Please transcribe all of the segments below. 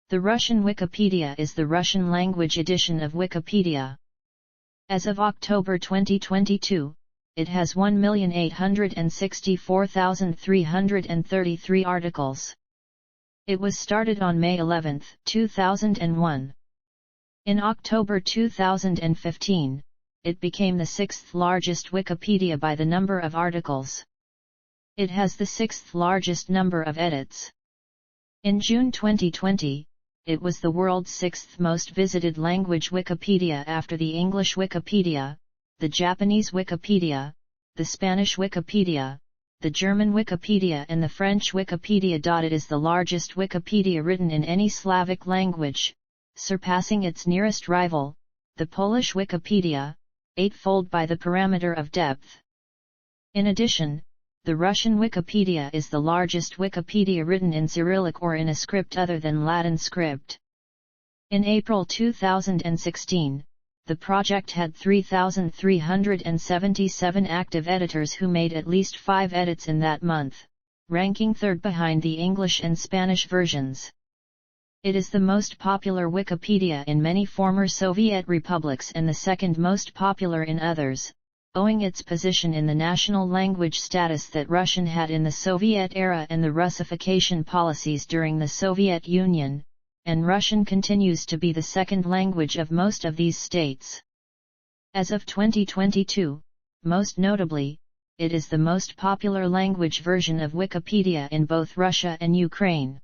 The Russian Wikipedia is the Russian-language edition of Wikipedia. As of October 2022, it has 1,864,333 articles. It was started on May 11, 2001. In October 2015, it became the sixth largest Wikipedia by the number of articles. It has the sixth largest number of edits. In June 2020, it was the world's sixth most visited language Wikipedia after the English Wikipedia, the Japanese Wikipedia, the Spanish Wikipedia, the German Wikipedia and the French Wikipedia. It is the largest Wikipedia written in any Slavic language, surpassing its nearest rival, the Polish Wikipedia, eightfold by the parameter of depth. In addition, the Russian Wikipedia is the largest Wikipedia written in Cyrillic or in a script other than Latin script. In April 2016, the project had 3,377 active editors who made at least 5 edits in that month, ranking third behind the English and Spanish versions. It is the most popular Wikipedia in many former Soviet republics and the second most popular in others, owing its position in the national language status that Russian had in the Soviet era and the Russification policies during the Soviet Union, and Russian continues to be the second language of most of these states. As of 2022, most notably, it is the most popular language version of Wikipedia in both Russia and Ukraine.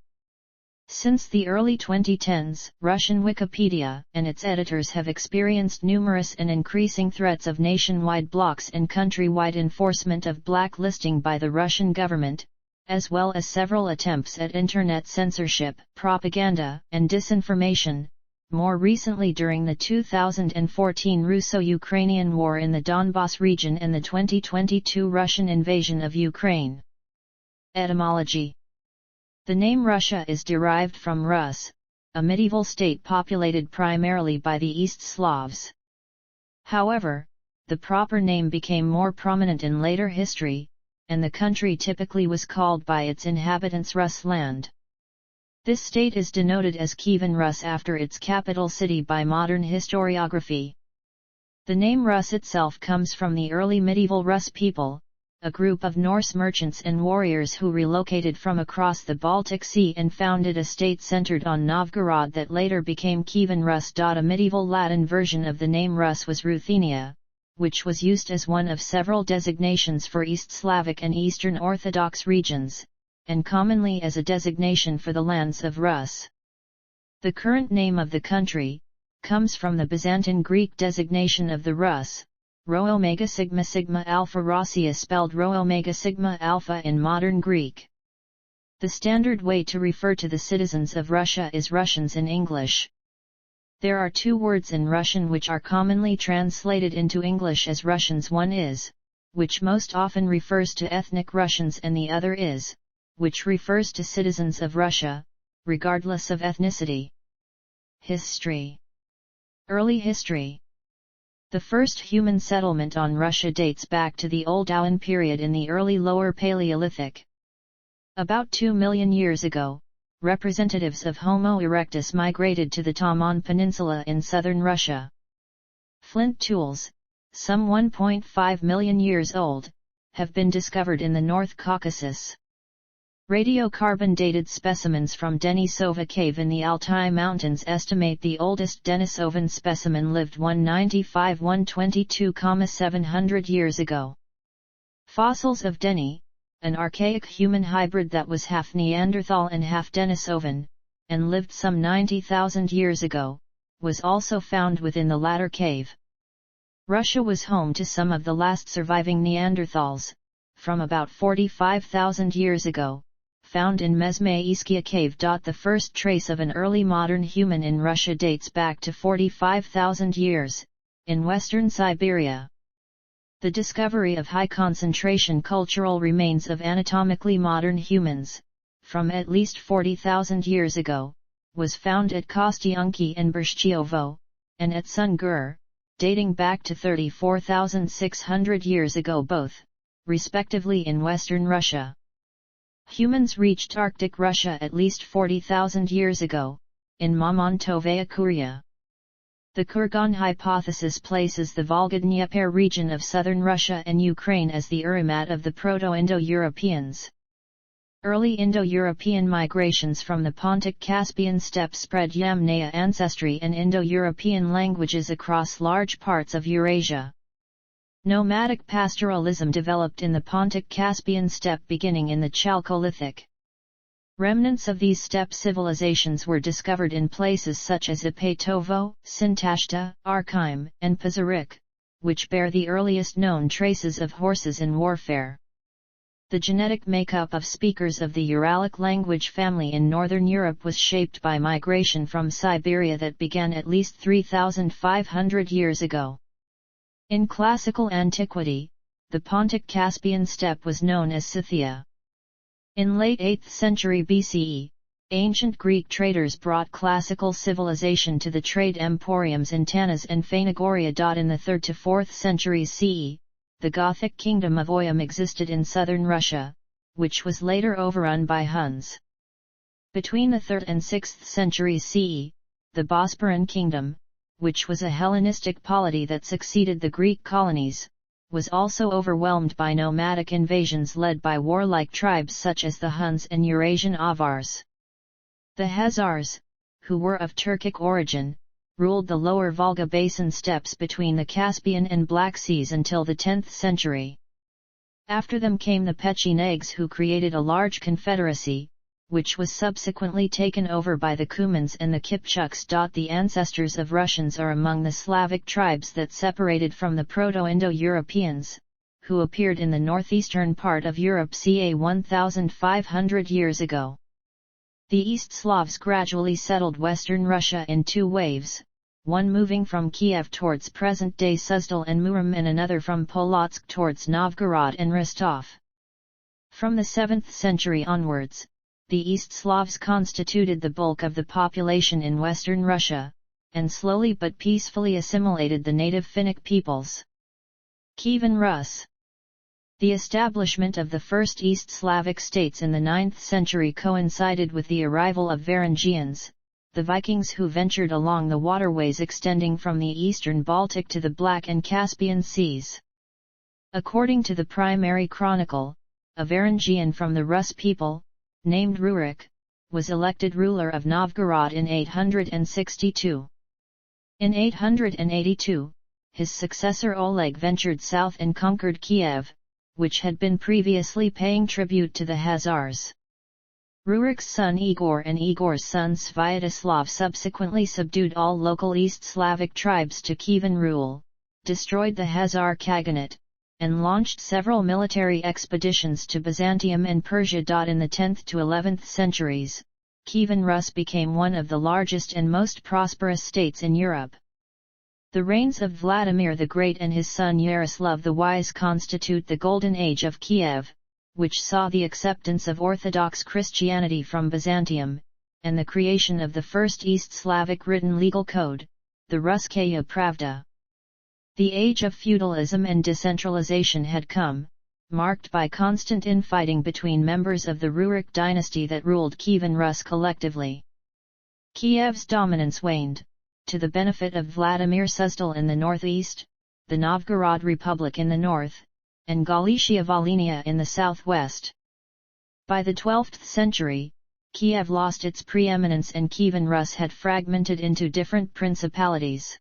Since the early 2010s, Russian Wikipedia and its editors have experienced numerous and increasing threats of nationwide blocks and countrywide enforcement of blacklisting by the Russian government, as well as several attempts at internet censorship, propaganda, and disinformation, more recently during the 2014 Russo-Ukrainian War in the Donbas region and the 2022 Russian invasion of Ukraine. Etymology. The name Russia is derived from Rus, a medieval state populated primarily by the East Slavs. However, the proper name became more prominent in later history, and the country typically was called by its inhabitants Rusland. This state is denoted as Kievan Rus after its capital city by modern historiography. The name Rus itself comes from the early medieval Rus people, a group of Norse merchants and warriors who relocated from across the Baltic Sea and founded a state centered on Novgorod that later became Kievan Rus. A medieval Latin version of the name Rus was Ruthenia, which was used as one of several designations for East Slavic and Eastern Orthodox regions, and commonly as a designation for the lands of Rus. The current name of the country comes from the Byzantine Greek designation of the Rus, Rho Omega Sigma Sigma Alpha Rossia, spelled Rho Omega Sigma Alpha in modern Greek. The standard way to refer to the citizens of Russia is Russians in English. There are 2 words in Russian which are commonly translated into English as Russians. One is, which most often refers to ethnic Russians, and the other is, which refers to citizens of Russia, regardless of ethnicity. History. Early history. The first human settlement on Russia dates back to the Old Awan period in the early Lower Paleolithic. About 2 million years ago, representatives of Homo erectus migrated to the Taman Peninsula in southern Russia. Flint tools, some 1.5 million years old, have been discovered in the North Caucasus. Radiocarbon-dated specimens from Denisova Cave in the Altai Mountains estimate the oldest Denisovan specimen lived 195–122,700 years ago. Fossils of Deni, an archaic human hybrid that was half Neanderthal and half Denisovan, and lived some 90,000 years ago, was also found within the latter cave. Russia was home to some of the last surviving Neanderthals, from about 45,000 years ago, found in Mezmaiskia Cave. The first trace of an early modern human in Russia dates back to 45,000 years, in western Siberia. The discovery of high-concentration cultural remains of anatomically modern humans, from at least 40,000 years ago, was found at Kostyunki and Bershchiovo, and at Sungur, dating back to 34,600 years ago, both, respectively, in western Russia. Humans reached Arctic Russia at least 40,000 years ago, in Mamontovaya Kuria. The Kurgan hypothesis places the Volga-Dnieper region of southern Russia and Ukraine as the Urimat of the Proto-Indo-Europeans. Early Indo-European migrations from the Pontic-Caspian steppe spread Yamnaya ancestry and Indo-European languages across large parts of Eurasia. Nomadic pastoralism developed in the Pontic-Caspian steppe beginning in the Chalcolithic. Remnants of these steppe civilizations were discovered in places such as Ipatovo, Sintashta, Archim, and Pazyryk, which bear the earliest known traces of horses in warfare. The genetic makeup of speakers of the Uralic language family in northern Europe was shaped by migration from Siberia that began at least 3,500 years ago. In classical antiquity, the Pontic-Caspian steppe was known as Scythia. In late 8th century BCE, ancient Greek traders brought classical civilization to the trade emporiums in Tanis and Phanagoria. In the 3rd to 4th centuries CE, the Gothic kingdom of Oyam existed in southern Russia, which was later overrun by Huns. Between the 3rd and 6th centuries CE, the Bosporan kingdom, which was a Hellenistic polity that succeeded the Greek colonies, was also overwhelmed by nomadic invasions led by warlike tribes such as the Huns and Eurasian Avars. The Khazars, who were of Turkic origin, ruled the lower Volga basin steppes between the Caspian and Black Seas until the 10th century. After them came the Pechenegs, who created a large confederacy, which was subsequently taken over by the Cumans and the Kipchuks. The ancestors of Russians are among the Slavic tribes that separated from the Proto-Indo-Europeans, who appeared in the northeastern part of Europe ca 1,500 years ago. The East Slavs gradually settled western Russia in two waves, one moving from Kiev towards present-day Suzdal and Murom and another from Polotsk towards Novgorod and Rostov. From the 7th century onwards, the East Slavs constituted the bulk of the population in western Russia, and slowly but peacefully assimilated the native Finnic peoples. Kievan Rus. The establishment of the first East Slavic states in the 9th century coincided with the arrival of Varangians, the Vikings who ventured along the waterways extending from the eastern Baltic to the Black and Caspian Seas. According to the primary chronicle, a Varangian from the Rus people, named Rurik, was elected ruler of Novgorod in 862. In 882, his successor Oleg ventured south and conquered Kiev, which had been previously paying tribute to the Khazars. Rurik's son Igor and Igor's son Sviatoslav subsequently subdued all local East Slavic tribes to Kievan rule, destroyed the Khazar Khaganate, and launched several military expeditions to Byzantium and Persia. In the 10th to 11th centuries, Kievan Rus became one of the largest and most prosperous states in Europe. The reigns of Vladimir the Great and his son Yaroslav the Wise constitute the Golden Age of Kiev, which saw the acceptance of Orthodox Christianity from Byzantium, and the creation of the first East Slavic written legal code, the Ruskaya Pravda. The age of feudalism and decentralization had come, marked by constant infighting between members of the Rurik dynasty that ruled Kievan Rus collectively. Kiev's dominance waned, to the benefit of Vladimir Suzdal in the northeast, the Novgorod Republic in the north, and Galicia-Volhynia in the southwest. By the 12th century, Kiev lost its preeminence and Kievan Rus had fragmented into different principalities.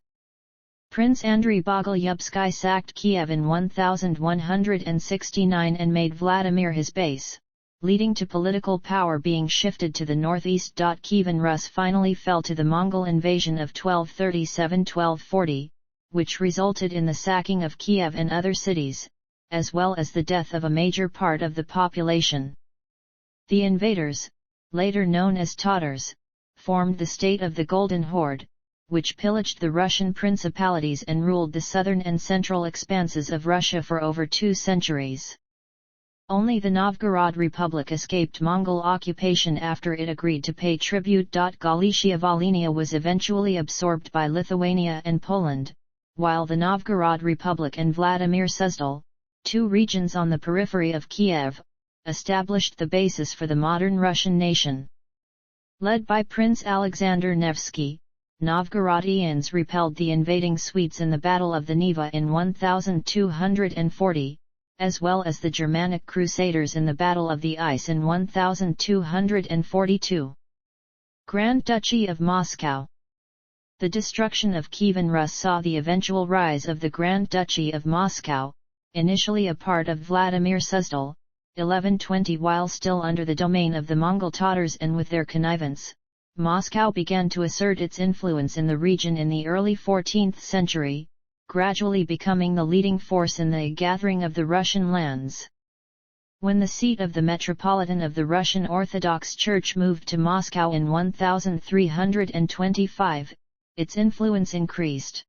Prince Andrei Bogolyubsky sacked Kiev in 1169 and made Vladimir his base, leading to political power being shifted to the northeast. Kievan Rus finally fell to the Mongol invasion of 1237–1240, which resulted in the sacking of Kiev and other cities, as well as the death of a major part of the population. The invaders, later known as Tatars, formed the state of the Golden Horde, which pillaged the Russian principalities and ruled the southern and central expanses of Russia for over 2 centuries. Only the Novgorod Republic escaped Mongol occupation after it agreed to pay tribute. Galicia-Volhynia was eventually absorbed by Lithuania and Poland, while the Novgorod Republic and Vladimir Suzdal, 2 regions on the periphery of Kiev, established the basis for the modern Russian nation. Led by Prince Alexander Nevsky, Novgorodians repelled the invading Swedes in the Battle of the Neva in 1240, as well as the Germanic Crusaders in the Battle of the Ice in 1242. Grand Duchy of Moscow. The destruction of Kievan Rus saw the eventual rise of the Grand Duchy of Moscow, initially a part of Vladimir Suzdal, 1120. While still under the domain of the Mongol Tatars and with their connivance, Moscow began to assert its influence in the region in the early 14th century, gradually becoming the leading force in the gathering of the Russian lands. When the seat of the Metropolitan of the Russian Orthodox Church moved to Moscow in 1325, its influence increased.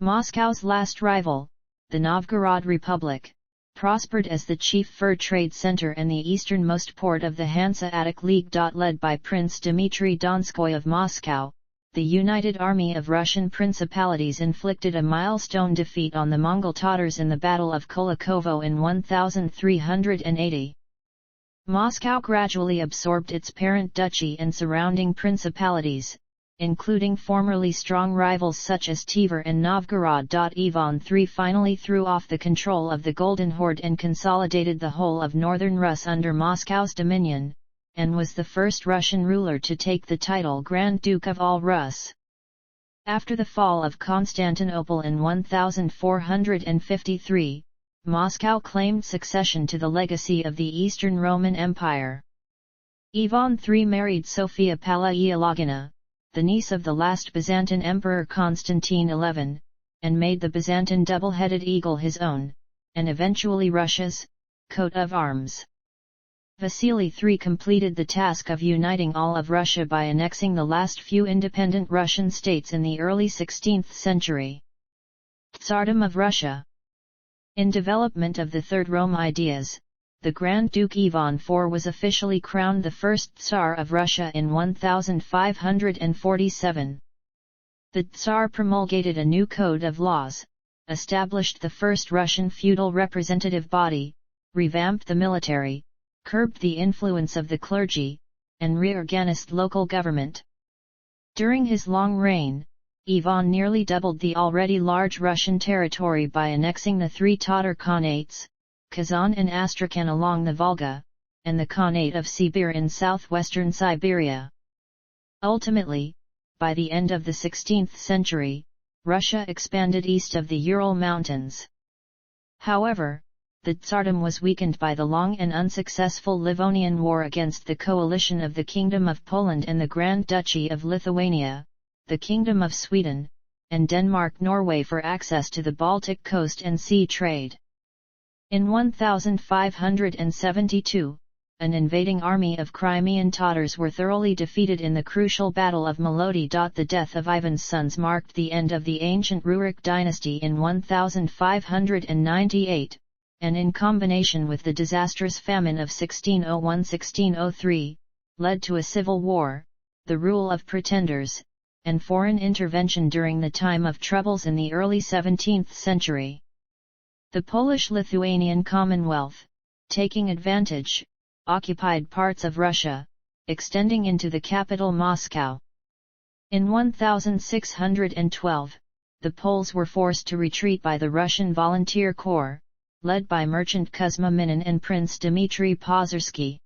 Moscow's last rival, the Novgorod Republic, prospered as the chief fur trade center and the easternmost port of the Hanseatic League. Led by Prince Dmitry Donskoy of Moscow, the United Army of Russian Principalities inflicted a milestone defeat on the Mongol Tatars in the Battle of Kulikovo in 1380. Moscow gradually absorbed its parent duchy and surrounding principalities, including formerly strong rivals such as Tver and Novgorod. Ivan III finally threw off the control of the Golden Horde and consolidated the whole of northern Rus under Moscow's dominion, and was the first Russian ruler to take the title Grand Duke of all Rus. After the fall of Constantinople in 1453, Moscow claimed succession to the legacy of the Eastern Roman Empire. Ivan III married Sophia Palaiologina, the niece of the last Byzantine Emperor Constantine XI, and made the Byzantine double-headed eagle his own, and eventually Russia's, coat of arms. Vasily III completed the task of uniting all of Russia by annexing the last few independent Russian states in the early 16th century. Tsardom of Russia. In development of the Third Rome ideas, the Grand Duke Ivan IV was officially crowned the first Tsar of Russia in 1547. The Tsar promulgated a new code of laws, established the first Russian feudal representative body, revamped the military, curbed the influence of the clergy, and reorganized local government. During his long reign, Ivan nearly doubled the already large Russian territory by annexing the three Tatar Khanates, Kazan and Astrakhan along the Volga, and the Khanate of Sibir in southwestern Siberia. Ultimately, by the end of the 16th century, Russia expanded east of the Ural Mountains. However, the Tsardom was weakened by the long and unsuccessful Livonian War against the coalition of the Kingdom of Poland and the Grand Duchy of Lithuania, the Kingdom of Sweden, and Denmark-Norway for access to the Baltic coast and sea trade. In 1572, an invading army of Crimean Tatars were thoroughly defeated in the crucial Battle of Molody. The death of Ivan's sons marked the end of the ancient Rurik dynasty in 1598, and in combination with the disastrous famine of 1601–1603, led to a civil war, the rule of pretenders, and foreign intervention during the time of troubles in the early 17th century. The Polish-Lithuanian Commonwealth, taking advantage, occupied parts of Russia, extending into the capital Moscow. In 1612, the Poles were forced to retreat by the Russian Volunteer Corps, led by merchant Kuzma Minin and Prince Dmitry Pozersky.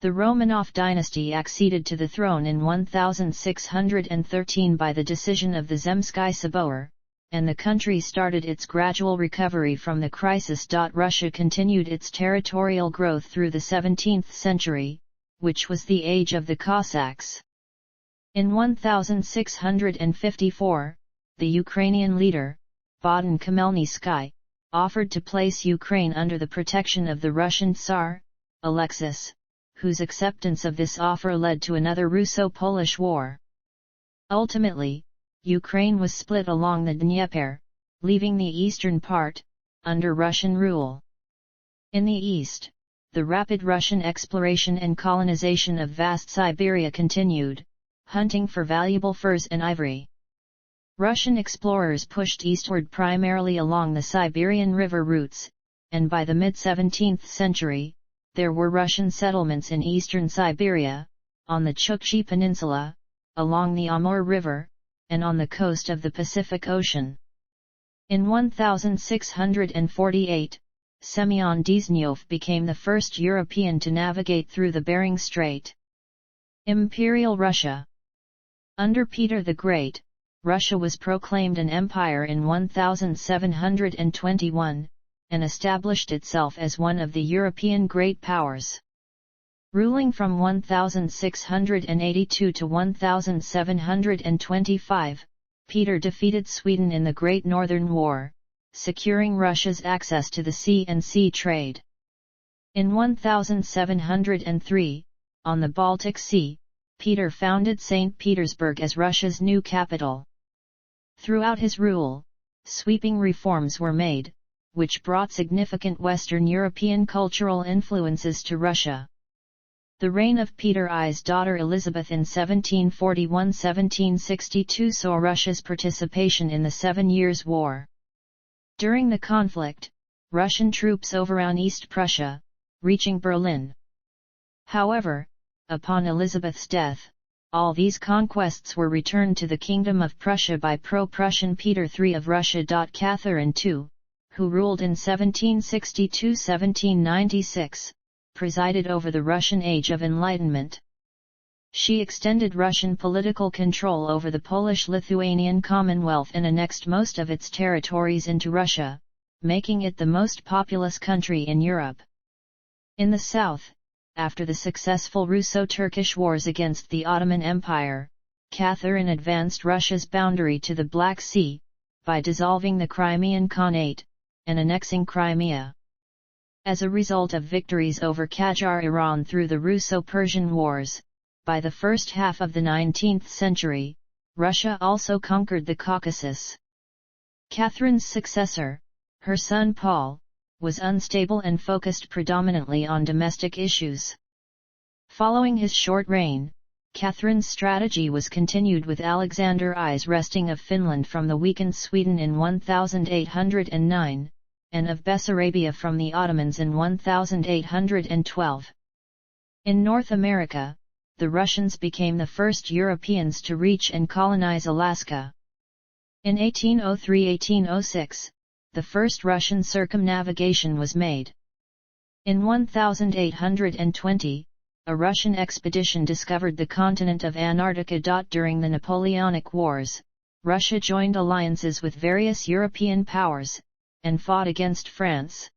The Romanov dynasty acceded to the throne in 1613 by the decision of the Zemsky Sabor, and the country started its gradual recovery from the crisis. Russia continued its territorial growth through the 17th century, which was the age of the Cossacks. In 1654, the Ukrainian leader, Bohdan Khmelnytsky, offered to place Ukraine under the protection of the Russian Tsar, Alexis, whose acceptance of this offer led to another Russo-Polish war. Ultimately, Ukraine was split along the Dnieper, leaving the eastern part, under Russian rule. In the east, the rapid Russian exploration and colonization of vast Siberia continued, hunting for valuable furs and ivory. Russian explorers pushed eastward primarily along the Siberian river routes, and by the mid-17th century, there were Russian settlements in eastern Siberia, on the Chukchi Peninsula, along the Amur River, and on the coast of the Pacific Ocean. In 1648, Semyon Dzhanyov became the first European to navigate through the Bering Strait. Imperial Russia. Under Peter the Great, Russia was proclaimed an empire in 1721, and established itself as one of the European great powers. Ruling from 1682 to 1725, Peter defeated Sweden in the Great Northern War, securing Russia's access to the sea and sea trade. In 1703, on the Baltic Sea, Peter founded St. Petersburg as Russia's new capital. Throughout his rule, sweeping reforms were made, which brought significant Western European cultural influences to Russia. The reign of Peter I's daughter Elizabeth in 1741–1762 saw Russia's participation in the 7 Years' War. During the conflict, Russian troops overran East Prussia, reaching Berlin. However, upon Elizabeth's death, all these conquests were returned to the Kingdom of Prussia by pro-Prussian Peter III of Russia. Catherine II, who ruled in 1762–1796, presided over the Russian Age of Enlightenment. She extended Russian political control over the Polish-Lithuanian Commonwealth and annexed most of its territories into Russia, making it the most populous country in Europe. In the south, after the successful Russo-Turkish wars against the Ottoman Empire, Catherine advanced Russia's boundary to the Black Sea, by dissolving the Crimean Khanate, and annexing Crimea. As a result of victories over Qajar Iran through the Russo-Persian Wars, by the first half of the 19th century, Russia also conquered the Caucasus. Catherine's successor, her son Paul, was unstable and focused predominantly on domestic issues. Following his short reign, Catherine's strategy was continued with Alexander I's wresting of Finland from the weakened Sweden in 1809, and of Bessarabia from the Ottomans in 1812. In North America, the Russians became the first Europeans to reach and colonize Alaska. In 1803–1806, the first Russian circumnavigation was made. In 1820, a Russian expedition discovered the continent of Antarctica. During the Napoleonic Wars, Russia joined alliances with various European powers, and fought against France.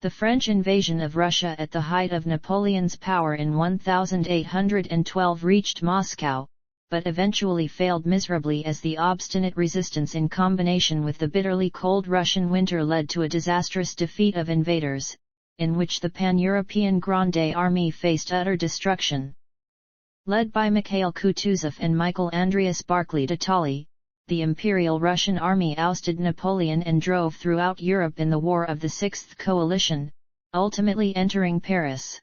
The French invasion of Russia at the height of Napoleon's power in 1812 reached Moscow, but eventually failed miserably as the obstinate resistance in combination with the bitterly cold Russian winter led to a disastrous defeat of invaders, in which the pan-European Grande Army faced utter destruction. Led by Mikhail Kutuzov and Michael Andreas Barclay de Tolly, the Imperial Russian Army ousted Napoleon and drove throughout Europe in the War of the Sixth Coalition, ultimately entering Paris.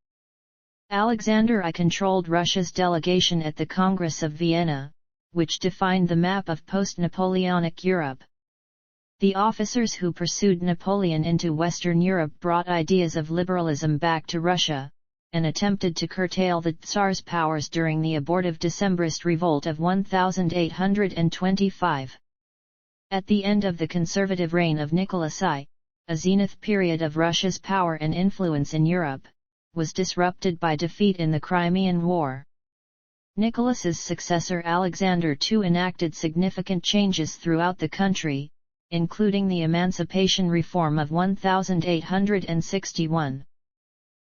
Alexander I controlled Russia's delegation at the Congress of Vienna, which defined the map of post-Napoleonic Europe. The officers who pursued Napoleon into Western Europe brought ideas of liberalism back to Russia, and attempted to curtail the Tsar's powers during the abortive Decembrist revolt of 1825. At the end of the conservative reign of Nicholas I, a zenith period of Russia's power and influence in Europe, was disrupted by defeat in the Crimean War. Nicholas's successor Alexander II enacted significant changes throughout the country, including the Emancipation Reform of 1861.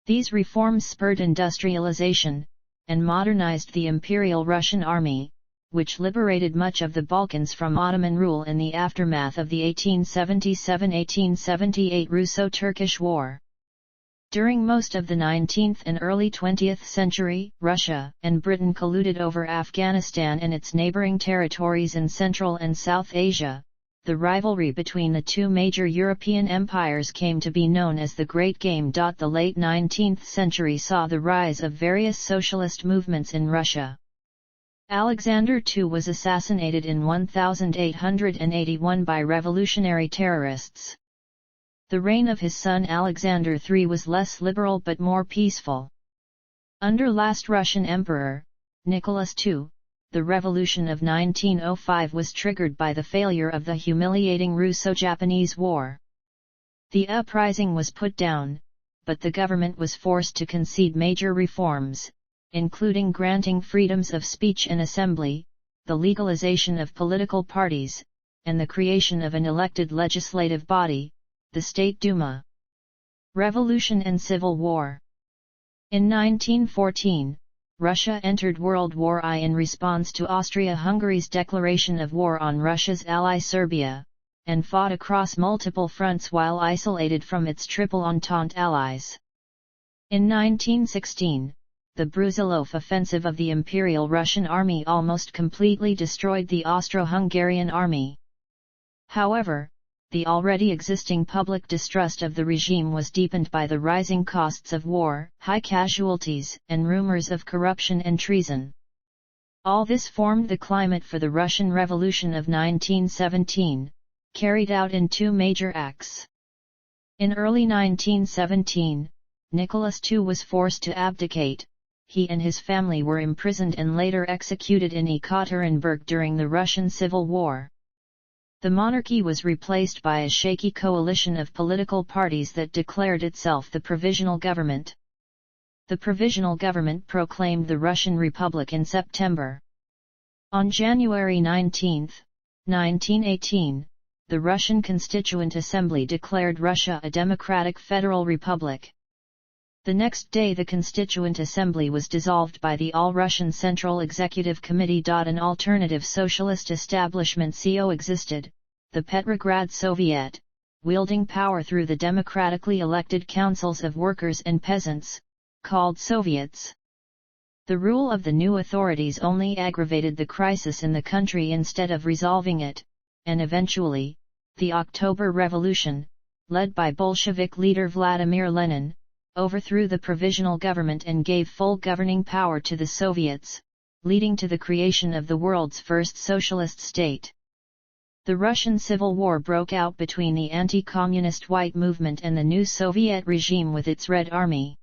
These reforms spurred industrialization, and modernized the Imperial Russian Army, which liberated much of the Balkans from Ottoman rule in the aftermath of the 1877–1878 Russo-Turkish War. During most of the 19th and early 20th century, Russia and Britain colluded over Afghanistan and its neighboring territories in Central and South Asia. The rivalry between the two major European empires came to be known as the Great Game. The late 19th century saw the rise of various socialist movements in Russia. Alexander II was assassinated in 1881 by revolutionary terrorists. The reign of his son Alexander III was less liberal but more peaceful. Under last Russian Emperor, Nicholas II, the revolution of 1905 was triggered by the failure of the humiliating Russo-Japanese War. The uprising was put down, but the government was forced to concede major reforms, including granting freedoms of speech and assembly, the legalization of political parties, and the creation of an elected legislative body, the State Duma. Revolution and Civil War. In 1914, Russia entered World War I in response to Austria-Hungary's declaration of war on Russia's ally Serbia, and fought across multiple fronts while isolated from its Triple Entente allies. In 1916, the Brusilov offensive of the Imperial Russian Army almost completely destroyed the Austro-Hungarian army. However, the already existing public distrust of the regime was deepened by the rising costs of war, high casualties, and rumors of corruption and treason. All this formed the climate for the Russian Revolution of 1917, carried out in two major acts. In early 1917, Nicholas II was forced to abdicate. He and his family were imprisoned and later executed in Ekaterinburg during the Russian Civil War. The monarchy was replaced by a shaky coalition of political parties that declared itself the Provisional Government. The Provisional Government proclaimed the Russian Republic in September. On January 19, 1918, the Russian Constituent Assembly declared Russia a democratic federal republic. The next day the Constituent Assembly was dissolved by the All-Russian Central Executive Committee. An alternative socialist establishment coexisted, the Petrograd Soviet, wielding power through the democratically elected councils of workers and peasants, called Soviets. The rule of the new authorities only aggravated the crisis in the country instead of resolving it, and eventually, the October Revolution, led by Bolshevik leader Vladimir Lenin, overthrew the provisional government and gave full governing power to the Soviets, leading to the creation of the world's first socialist state. The Russian Civil War broke out between the anti-communist White Movement and the new Soviet regime with its Red Army.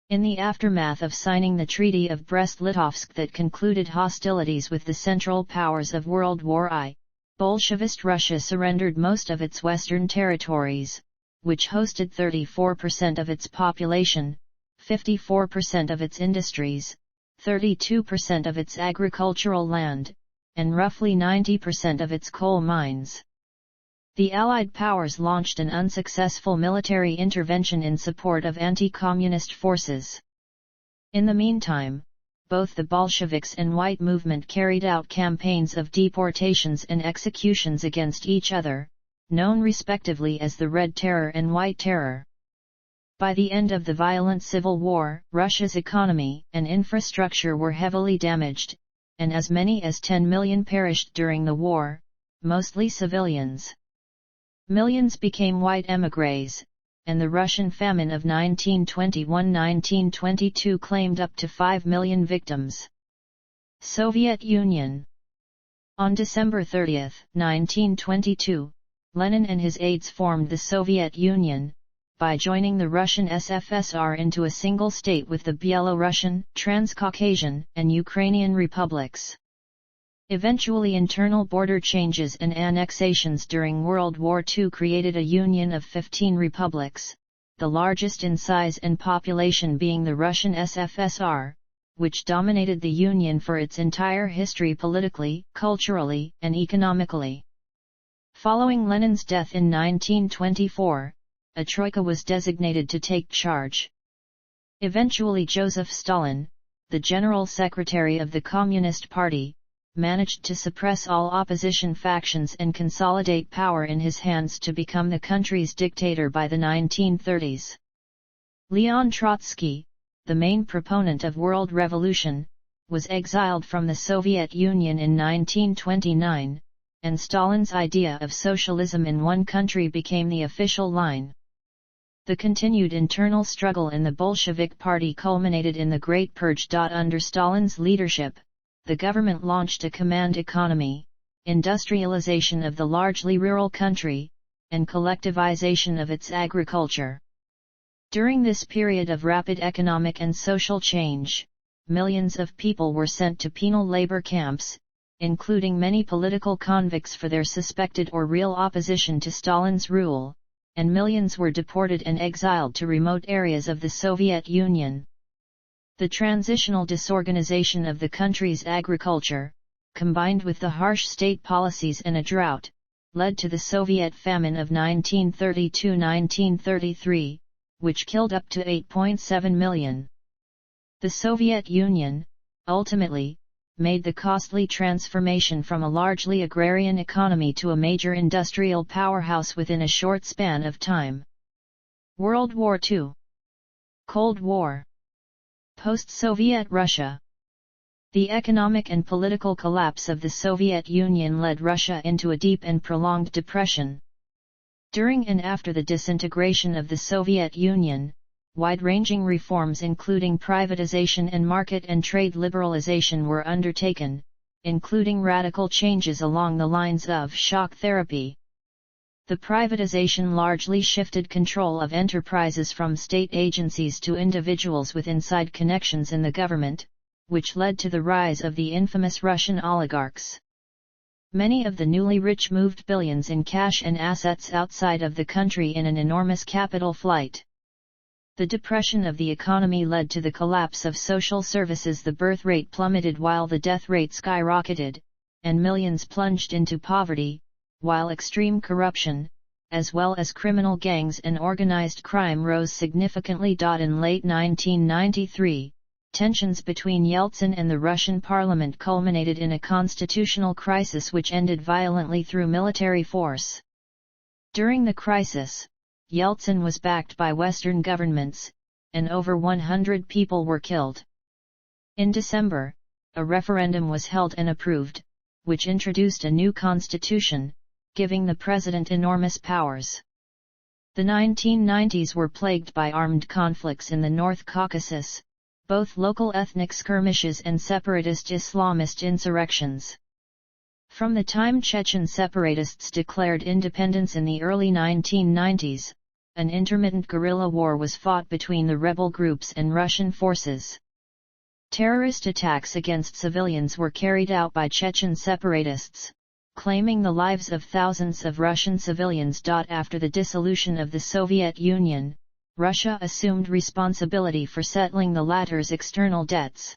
In the aftermath of signing the Treaty of Brest-Litovsk that concluded hostilities with the Central Powers of World War I, Bolshevist Russia surrendered most of its western territories, which hosted 34% of its population, 54% of its industries, 32% of its agricultural land, and roughly 90% of its coal mines. The Allied powers launched an unsuccessful military intervention in support of anti-communist forces. In the meantime, both the Bolsheviks and White Movement carried out campaigns of deportations and executions against each other, known respectively as the Red Terror and White Terror. By the end of the violent civil war, Russia's economy and infrastructure were heavily damaged, and as many as 10 million perished during the war, mostly civilians. Millions became white émigrés, and the Russian famine of 1921–1922 claimed up to 5 million victims. Soviet Union. On December 30, 1922, Lenin and his aides formed the Soviet Union, by joining the Russian SFSR into a single state with the Byelorussian, Transcaucasian, and Ukrainian republics. Eventually internal border changes and annexations during World War II created a union of 15 republics, the largest in size and population being the Russian SFSR, which dominated the Union for its entire history politically, culturally, and economically. Following Lenin's death in 1924, a troika was designated to take charge. Eventually Joseph Stalin, the General Secretary of the Communist Party, managed to suppress all opposition factions and consolidate power in his hands to become the country's dictator by the 1930s. Leon Trotsky, the main proponent of world revolution, was exiled from the Soviet Union in 1929, and Stalin's idea of socialism in one country became the official line. The continued internal struggle in the Bolshevik Party culminated in the Great Purge. Under Stalin's leadership, the government launched a command economy, industrialization of the largely rural country, and collectivization of its agriculture. During this period of rapid economic and social change, millions of people were sent to penal labor camps, including many political convicts for their suspected or real opposition to Stalin's rule, and millions were deported and exiled to remote areas of the Soviet Union. The transitional disorganization of the country's agriculture, combined with the harsh state policies and a drought, led to the Soviet famine of 1932–1933, which killed up to 8.7 million. The Soviet Union, ultimately, made the costly transformation from a largely agrarian economy to a major industrial powerhouse within a short span of time. World War II. Cold War. Post-Soviet Russia. The economic and political collapse of the Soviet Union led Russia into a deep and prolonged depression. During and after the disintegration of the Soviet Union, wide-ranging reforms including privatization and market and trade liberalization were undertaken, including radical changes along the lines of shock therapy. The privatization largely shifted control of enterprises from state agencies to individuals with inside connections in the government, which led to the rise of the infamous Russian oligarchs. Many of the newly rich moved billions in cash and assets outside of the country in an enormous capital flight. The depression of the economy led to the collapse of social services. The birth rate plummeted while the death rate skyrocketed, and millions plunged into poverty, while extreme corruption, as well as criminal gangs and organized crime rose significantly. In late 1993, tensions between Yeltsin and the Russian parliament culminated in a constitutional crisis which ended violently through military force. During the crisis, Yeltsin was backed by Western governments, and over 100 people were killed. In December, a referendum was held and approved, which introduced a new constitution, giving the president enormous powers. The 1990s were plagued by armed conflicts in the North Caucasus, both local ethnic skirmishes and separatist Islamist insurrections. From the time Chechen separatists declared independence in the early 1990s, an intermittent guerrilla war was fought between the rebel groups and Russian forces. Terrorist attacks against civilians were carried out by Chechen separatists, claiming the lives of thousands of Russian civilians. After the dissolution of the Soviet Union, Russia assumed responsibility for settling the latter's external debts.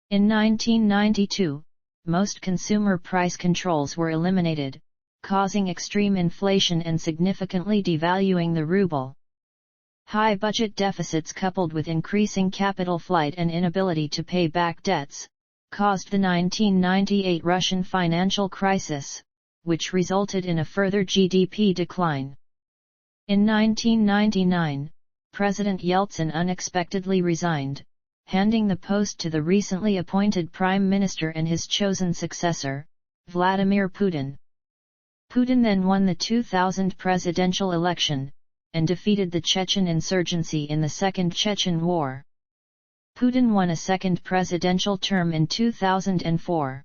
In 1992, most consumer price controls were eliminated, causing extreme inflation and significantly devaluing the ruble. High budget deficits coupled with increasing capital flight and inability to pay back debts, caused the 1998 Russian financial crisis, which resulted in a further GDP decline. In 1999, President Yeltsin unexpectedly resigned, handing the post to the recently appointed Prime Minister and his chosen successor, Vladimir Putin. Putin then won the 2000 presidential election, and defeated the Chechen insurgency in the Second Chechen War. Putin won a second presidential term in 2004.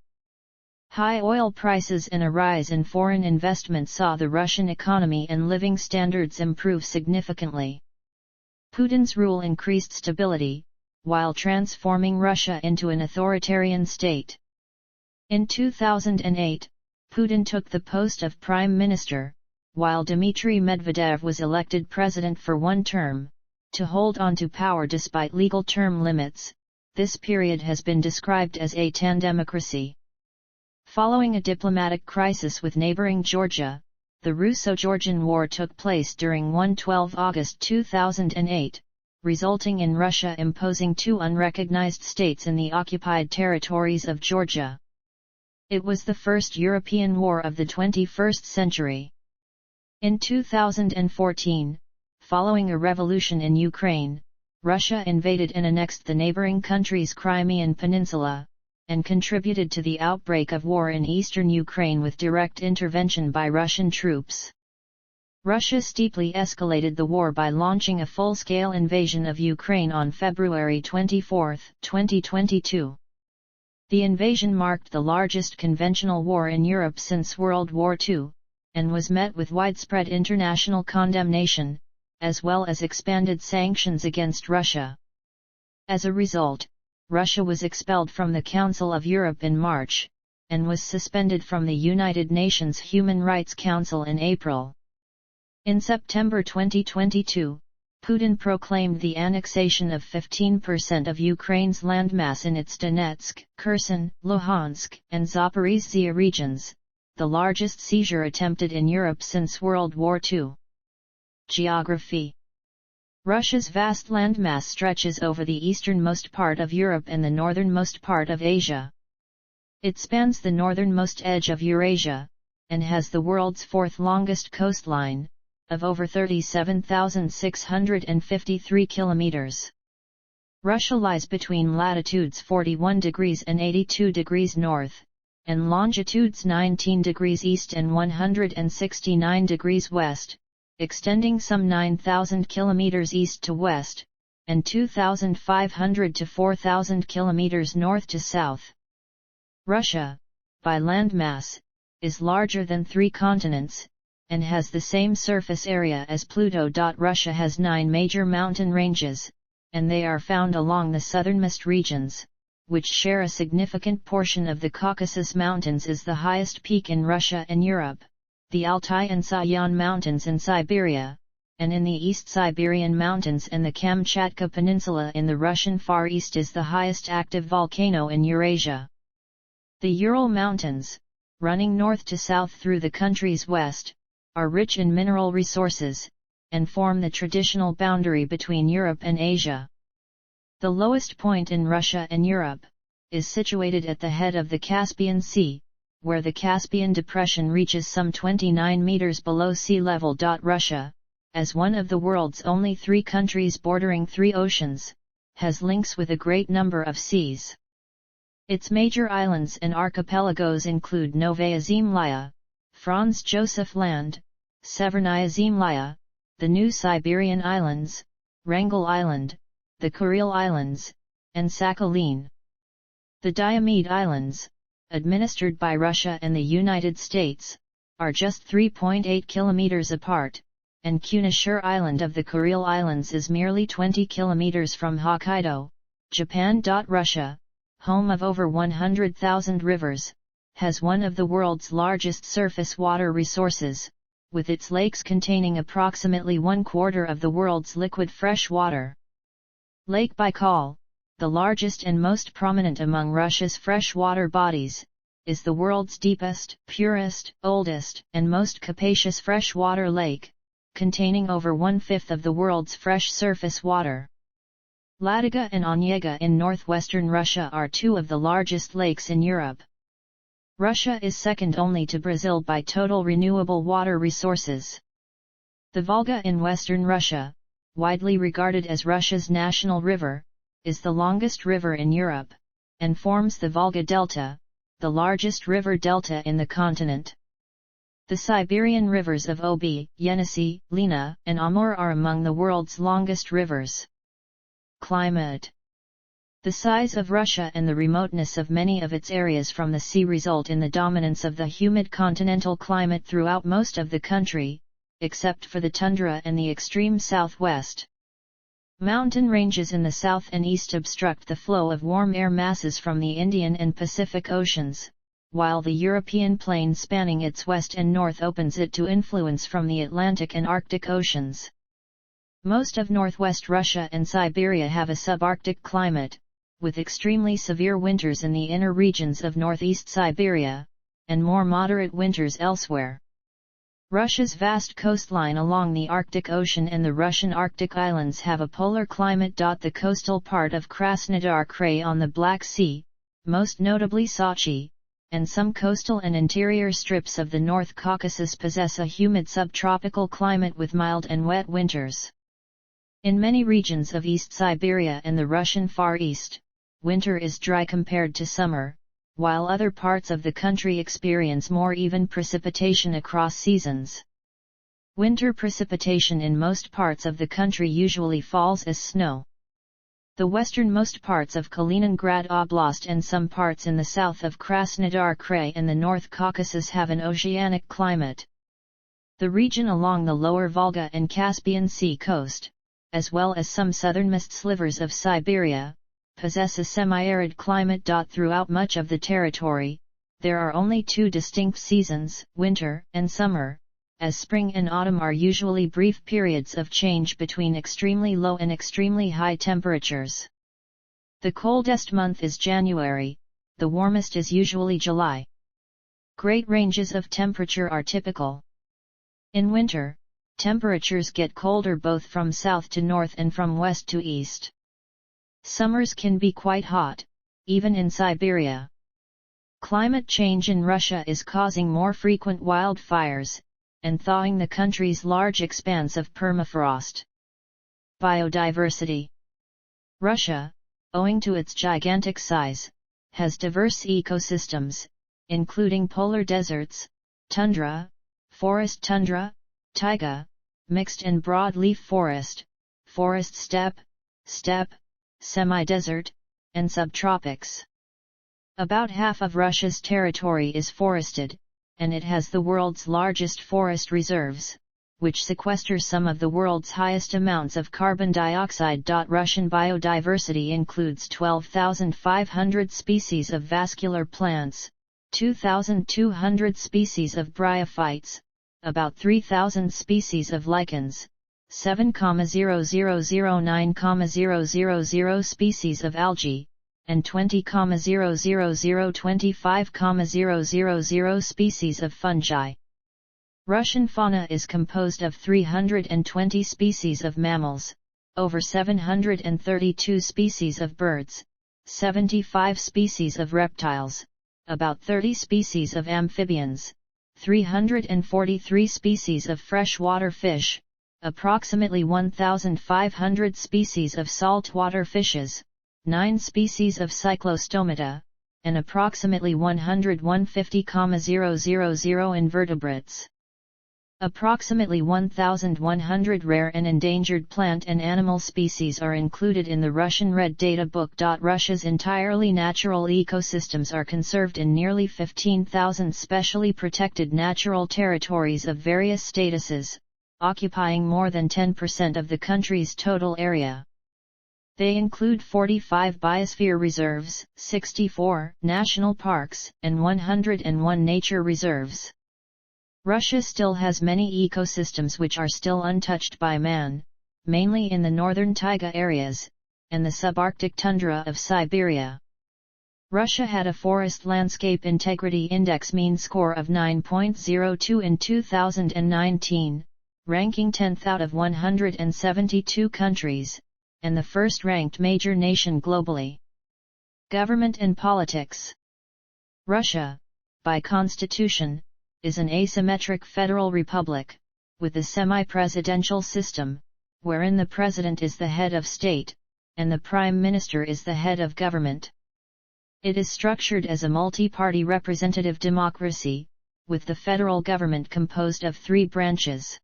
High oil prices and a rise in foreign investment saw the Russian economy and living standards improve significantly. Putin's rule increased stability, while transforming Russia into an authoritarian state. In 2008, Putin took the post of Prime Minister, while Dmitry Medvedev was elected president for one term, to hold on to power despite legal term limits. This period has been described as a tandemocracy. Following a diplomatic crisis with neighboring Georgia, the Russo-Georgian War took place during 12 August 2008, resulting in Russia imposing two unrecognized states in the occupied territories of Georgia. It was the first European war of the 21st century. In 2014, following a revolution in Ukraine, Russia invaded and annexed the neighboring country's Crimean Peninsula, and contributed to the outbreak of war in eastern Ukraine with direct intervention by Russian troops. Russia steeply escalated the war by launching a full-scale invasion of Ukraine on February 24, 2022. The invasion marked the largest conventional war in Europe since World War II, and was met with widespread international condemnation, as well as expanded sanctions against Russia. As a result, Russia was expelled from the Council of Europe in March, and was suspended from the United Nations Human Rights Council in April. In September 2022, Putin proclaimed the annexation of 15% of Ukraine's landmass in its Donetsk, Kherson, Luhansk, and Zaporizhzhia regions, the largest seizure attempted in Europe since World War II. Geography. Russia's vast landmass stretches over the easternmost part of Europe and the northernmost part of Asia. It spans the northernmost edge of Eurasia, and has the world's fourth longest coastline, of over 37,653 kilometers. Russia lies between latitudes 41 degrees and 82 degrees north, and longitudes 19 degrees east and 169 degrees west, extending some 9,000 kilometers east to west, and 2,500 to 4,000 kilometers north to south. Russia, by landmass, is larger than 3 continents, and has the same surface area as Pluto. Russia has 9 major mountain ranges, and they are found along the southernmost regions, which share a significant portion of the Caucasus Mountains. Is the highest peak in Russia and Europe, the Altai and Sayan Mountains in Siberia, and in the East Siberian Mountains and the Kamchatka Peninsula in the Russian Far East is the highest active volcano in Eurasia. The Ural Mountains, running north to south through the country's west, are rich in mineral resources, and form the traditional boundary between Europe and Asia. The lowest point in Russia and Europe is situated at the head of the Caspian Sea, where the Caspian Depression reaches some 29 meters below sea level. Russia, as one of the world's only 3 countries bordering 3 oceans, has links with a great number of seas. Its major islands and archipelagos include Novaya Zemlya, Franz Josef Land, Severnaya Zemlya, the New Siberian Islands, Wrangel Island, the Kuril Islands, and Sakhalin. The Diomede Islands, administered by Russia and the United States, are just 3.8 kilometers apart, and Kunashir Island of the Kuril Islands is merely 20 kilometers from Hokkaido, Japan. Russia, home of over 100,000 rivers, has one of the world's largest surface water resources, with its lakes containing approximately 1/4 of the world's liquid fresh water. Lake Baikal, the largest and most prominent among Russia's freshwater bodies, is the world's deepest, purest, oldest, and most capacious freshwater lake, containing over 1/5 of the world's fresh surface water. Ladoga and Onega in northwestern Russia are 2 of the largest lakes in Europe. Russia is second only to Brazil by total renewable water resources. The Volga in western Russia, widely regarded as Russia's national river, is the longest river in Europe, and forms the Volga Delta, the largest river delta in the continent. The Siberian rivers of Oby, Yenisei, Lena, and Amur are among the world's longest rivers. Climate. The size of Russia and the remoteness of many of its areas from the sea result in the dominance of the humid continental climate throughout most of the country, except for the tundra and the extreme southwest. Mountain ranges in the south and east obstruct the flow of warm air masses from the Indian and Pacific Oceans, while the European plain spanning its west and north opens it to influence from the Atlantic and Arctic Oceans. Most of northwest Russia and Siberia have a subarctic climate, with extremely severe winters in the inner regions of northeast Siberia, and more moderate winters elsewhere. Russia's vast coastline along the Arctic Ocean and the Russian Arctic Islands have a polar climate. The coastal part of Krasnodar Krai on the Black Sea, most notably Sochi, and some coastal and interior strips of the North Caucasus possess a humid subtropical climate with mild and wet winters. In many regions of East Siberia and the Russian Far East, winter is dry compared to summer, while other parts of the country experience more even precipitation across seasons. Winter precipitation in most parts of the country usually falls as snow. The westernmost parts of Kaliningrad Oblast and some parts in the south of Krasnodar Krai and the North Caucasus have an oceanic climate. The region along the lower Volga and Caspian Sea coast, as well as some southernmost slivers of Siberia, possess a semi-arid climate. Throughout much of the territory, there are only two distinct seasons, winter and summer, as spring and autumn are usually brief periods of change between extremely low and extremely high temperatures. The coldest month is January, the warmest is usually July. Great ranges of temperature are typical. In winter, temperatures get colder both from south to north and from west to east. Summers can be quite hot, even in Siberia. Climate change in Russia is causing more frequent wildfires, and thawing the country's large expanse of permafrost. Biodiversity. Russia, owing to its gigantic size, has diverse ecosystems, including polar deserts, tundra, forest tundra, taiga, mixed and broadleaf forest, forest steppe, semi-desert, and subtropics. About half of Russia's territory is forested, and it has the world's largest forest reserves, which sequester some of the world's highest amounts of carbon dioxide. Russian biodiversity includes 12,500 species of vascular plants, 2,200 species of bryophytes, about 3,000 species of lichens, 7,0009,000 species of algae, and 20,00025,000 species of fungi. Russian fauna is composed of 320 species of mammals, over 732 species of birds, 75 species of reptiles, about 30 species of amphibians, 343 species of freshwater fish, approximately 1,500 species of saltwater fishes, 9 species of cyclostomata, and approximately 150,000 invertebrates. Approximately 1,100 rare and endangered plant and animal species are included in the Russian Red Data Book. Russia's entirely natural ecosystems are conserved in nearly 15,000 specially protected natural territories of various statuses, occupying more than 10% of the country's total area. They include 45 biosphere reserves, 64 national parks, and 101 nature reserves. Russia still has many ecosystems which are still untouched by man, mainly in the northern taiga areas, and the subarctic tundra of Siberia. Russia had a Forest Landscape Integrity Index mean score of 9.02 in 2019, ranking 10th out of 172 countries, and the first-ranked major nation globally. Government and politics. Russia, by constitution, is an asymmetric federal republic, with a semi-presidential system, wherein the president is the head of state, and the prime minister is the head of government. It is structured as a multi-party representative democracy, with the federal government composed of 3 branches.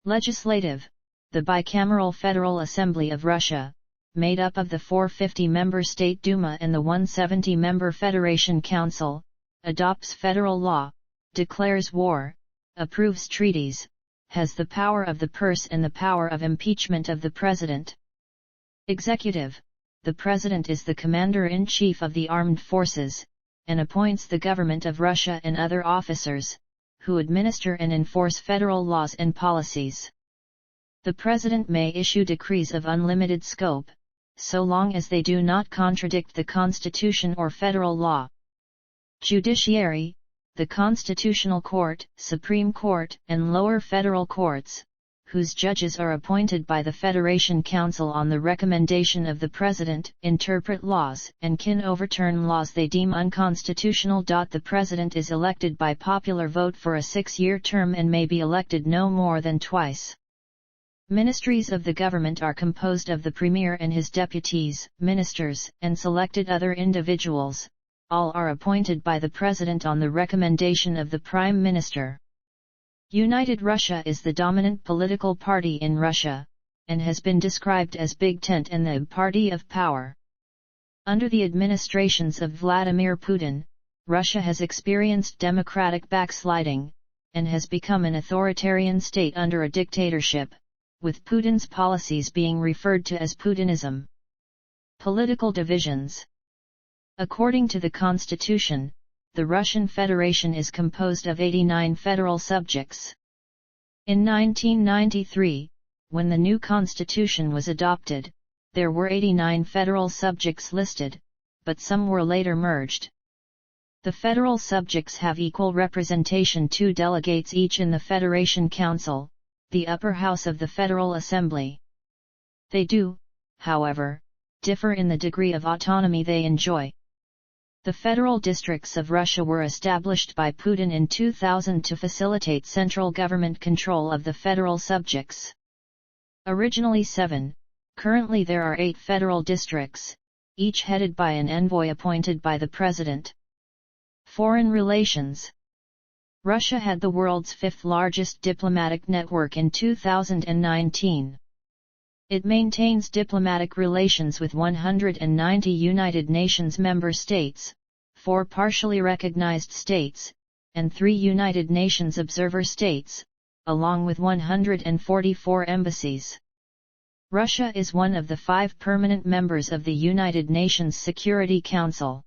Legislative, the bicameral Federal Assembly of Russia, made up of the 450-member State Duma and the 170-member Federation Council, adopts federal law, declares war, approves treaties, has the power of the purse and the power of impeachment of the president. Executive, the president is the commander-in-chief of the armed forces, and appoints the government of Russia and other officers, who administer and enforce federal laws and policies. The president may issue decrees of unlimited scope, so long as they do not contradict the Constitution or federal law. Judiciary, the Constitutional Court, Supreme Court, and lower federal courts, whose judges are appointed by the Federation Council on the recommendation of the President, interpret laws, and can overturn laws they deem unconstitutional. The President is elected by popular vote for a 6-year term and may be elected no more than twice. Ministries of the government are composed of the Premier and his deputies, ministers, and selected other individuals. All are appointed by the President on the recommendation of the Prime Minister. United Russia is the dominant political party in Russia, and has been described as Big Tent and the Party of Power. Under the administrations of Vladimir Putin, Russia has experienced democratic backsliding, and has become an authoritarian state under a dictatorship, with Putin's policies being referred to as Putinism. Political divisions. According to the Constitution, the Russian Federation is composed of 89 federal subjects. In 1993, when the new constitution was adopted, there were 89 federal subjects listed, but some were later merged. The federal subjects have equal representation, 2 delegates each in the Federation Council, the upper house of the Federal Assembly. They do, however, differ in the degree of autonomy they enjoy. The federal districts of Russia were established by Putin in 2000 to facilitate central government control of the federal subjects. Originally 7, currently there are 8 federal districts, each headed by an envoy appointed by the president. Foreign relations. Russia had the world's 5th largest diplomatic network in 2019. It maintains diplomatic relations with 190 United Nations member states, 4 partially recognized states, and 3 United Nations observer states, along with 144 embassies. Russia is one of the 5 permanent members of the United Nations Security Council.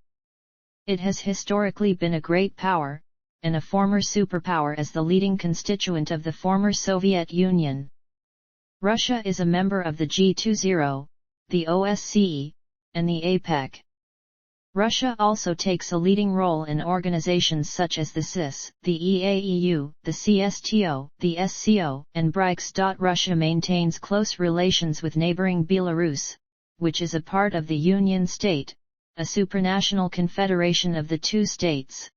It has historically been a great power, and a former superpower as the leading constituent of the former Soviet Union. Russia is a member of the G20, the OSCE, and the APEC. Russia also takes a leading role in organizations such as the CIS, the EAEU, the CSTO, the SCO, and BRICS. Russia maintains close relations with neighboring Belarus, which is a part of the Union State, a supranational confederation of the 2 states.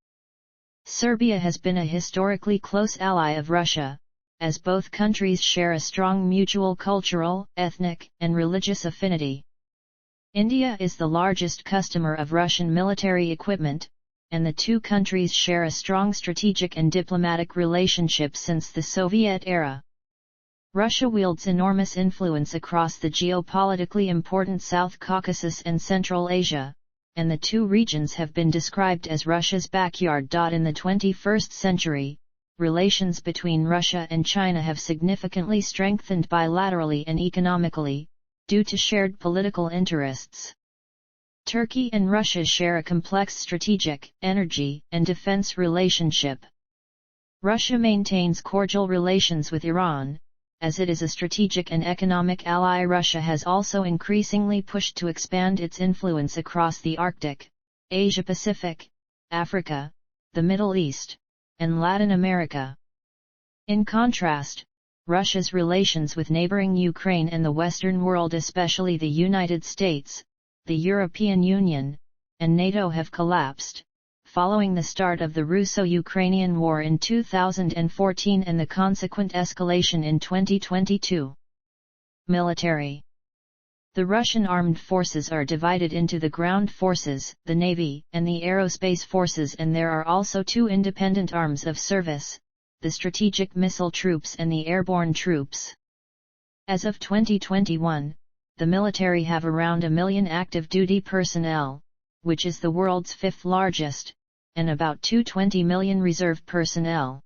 Serbia has been a historically close ally of Russia, as both countries share a strong mutual cultural, ethnic, and religious affinity. India is the largest customer of Russian military equipment, and the 2 countries share a strong strategic and diplomatic relationship since the Soviet era. Russia wields enormous influence across the geopolitically important South Caucasus and Central Asia, and the 2 regions have been described as Russia's backyard. In the 21st century, relations between Russia and China have significantly strengthened bilaterally and economically, due to shared political interests. Turkey and Russia share a complex strategic, energy, and defense relationship. Russia maintains cordial relations with Iran, as it is a strategic and economic ally. Russia has also increasingly pushed to expand its influence across the Arctic, Asia-Pacific, Africa, the Middle East, and Latin America. In contrast, Russia's relations with neighboring Ukraine and the Western world, especially the United States, the European Union, and NATO, have collapsed, following the start of the Russo-Ukrainian War in 2014 and the consequent escalation in 2022. Military. The Russian armed forces are divided into the ground forces, the Navy, and the aerospace forces, and there are also 2 independent arms of service, the strategic missile troops and the airborne troops. As of 2021, the military have around 1 million active duty personnel, which is the world's 5th largest, and about 220 million reserve personnel.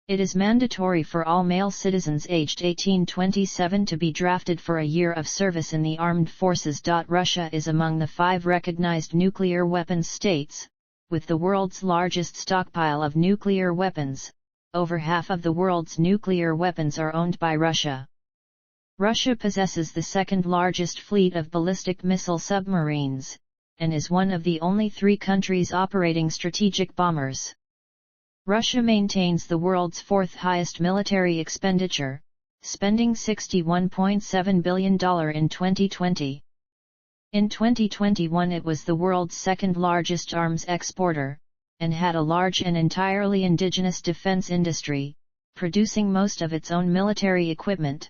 It is mandatory for all male citizens aged 18-27 to be drafted for a year of service in the armed forces. Russia is among the 5 recognized nuclear weapons states, with the world's largest stockpile of nuclear weapons. Over half of the world's nuclear weapons are owned by Russia. Russia possesses the 2nd largest fleet of ballistic missile submarines, and is one of the only 3 countries operating strategic bombers. Russia maintains the world's 4th highest military expenditure, spending $61.7 billion in 2020. In 2021 it was the world's 2nd largest arms exporter, and had a large and entirely indigenous defense industry, producing most of its own military equipment.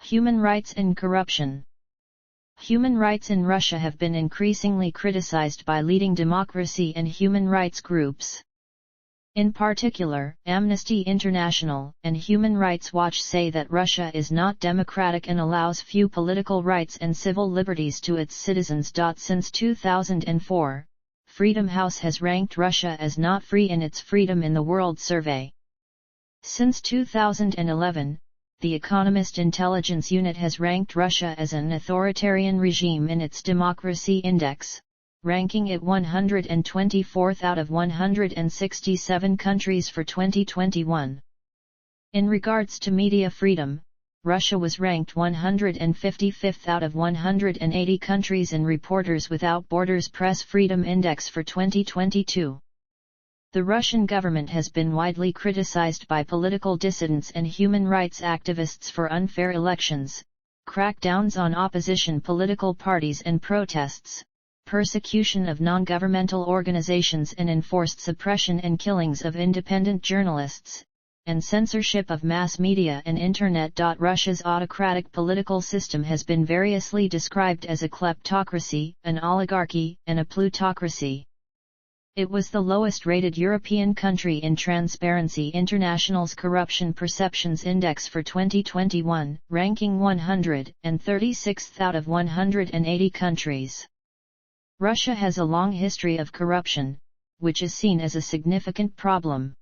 Human rights and corruption. Human rights in Russia have been increasingly criticized by leading democracy and human rights groups. In particular, Amnesty International and Human Rights Watch say that Russia is not democratic and allows few political rights and civil liberties to its citizens. Since 2004, Freedom House has ranked Russia as not free in its Freedom in the World survey. Since 2011, The Economist Intelligence Unit has ranked Russia as an authoritarian regime in its Democracy Index, ranking it 124th out of 167 countries for 2021. In regards to media freedom, Russia was ranked 155th out of 180 countries in Reporters Without Borders Press Freedom Index for 2022. The Russian government has been widely criticized by political dissidents and human rights activists for unfair elections, crackdowns on opposition political parties and protests, persecution of non-governmental organizations and enforced suppression and killings of independent journalists, and censorship of mass media and Internet. Russia's autocratic political system has been variously described as a kleptocracy, an oligarchy, and a plutocracy. It was the lowest-rated European country in Transparency International's Corruption Perceptions Index for 2021, ranking 136th out of 180 countries. Russia has a long history of corruption, which is seen as a significant problem.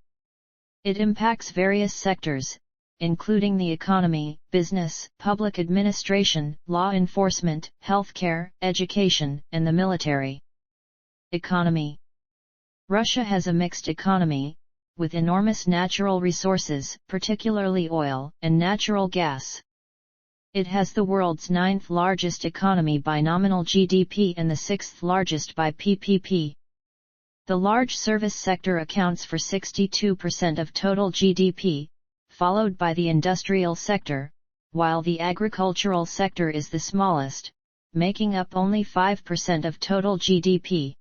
It impacts various sectors, including the economy, business, public administration, law enforcement, healthcare, education, and the military. Economy. Russia has a mixed economy, with enormous natural resources, particularly oil and natural gas. It has the world's 9th largest economy by nominal GDP and the 6th largest by PPP. The large service sector accounts for 62% of total GDP, followed by the industrial sector, while the agricultural sector is the smallest, making up only 5% of total GDP.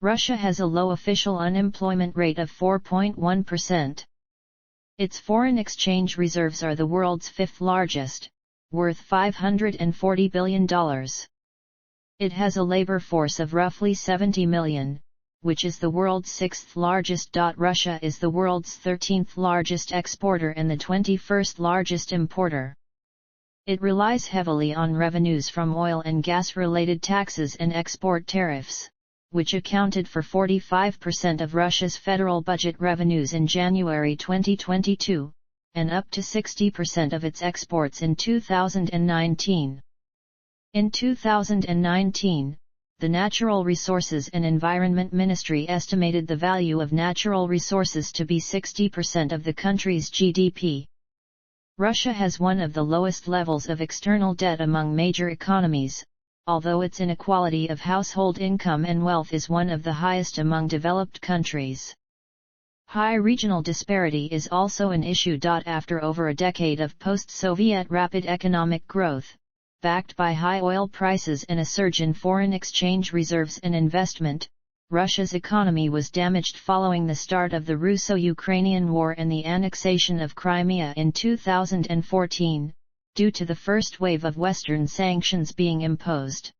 Russia has a low official unemployment rate of 4.1%. Its foreign exchange reserves are the world's 5th largest, worth $540 billion. It has a labor force of roughly 70 million, which is the world's 6th largest. Russia is the world's 13th largest exporter and the 21st largest importer. It relies heavily on revenues from oil and gas-related taxes and export tariffs, which accounted for 45% of Russia's federal budget revenues in January 2022, and up to 60% of its exports in 2019. In 2019, the Natural Resources and Environment Ministry estimated the value of natural resources to be 60% of the country's GDP. Russia has one of the lowest levels of external debt among major economies, although its inequality of household income and wealth is one of the highest among developed countries. High regional disparity is also an issue. After over a decade of post-Soviet rapid economic growth, backed by high oil prices and a surge in foreign exchange reserves and investment, Russia's economy was damaged following the start of the Russo-Ukrainian War and the annexation of Crimea in 2014. Due to the first wave of Western sanctions being imposed.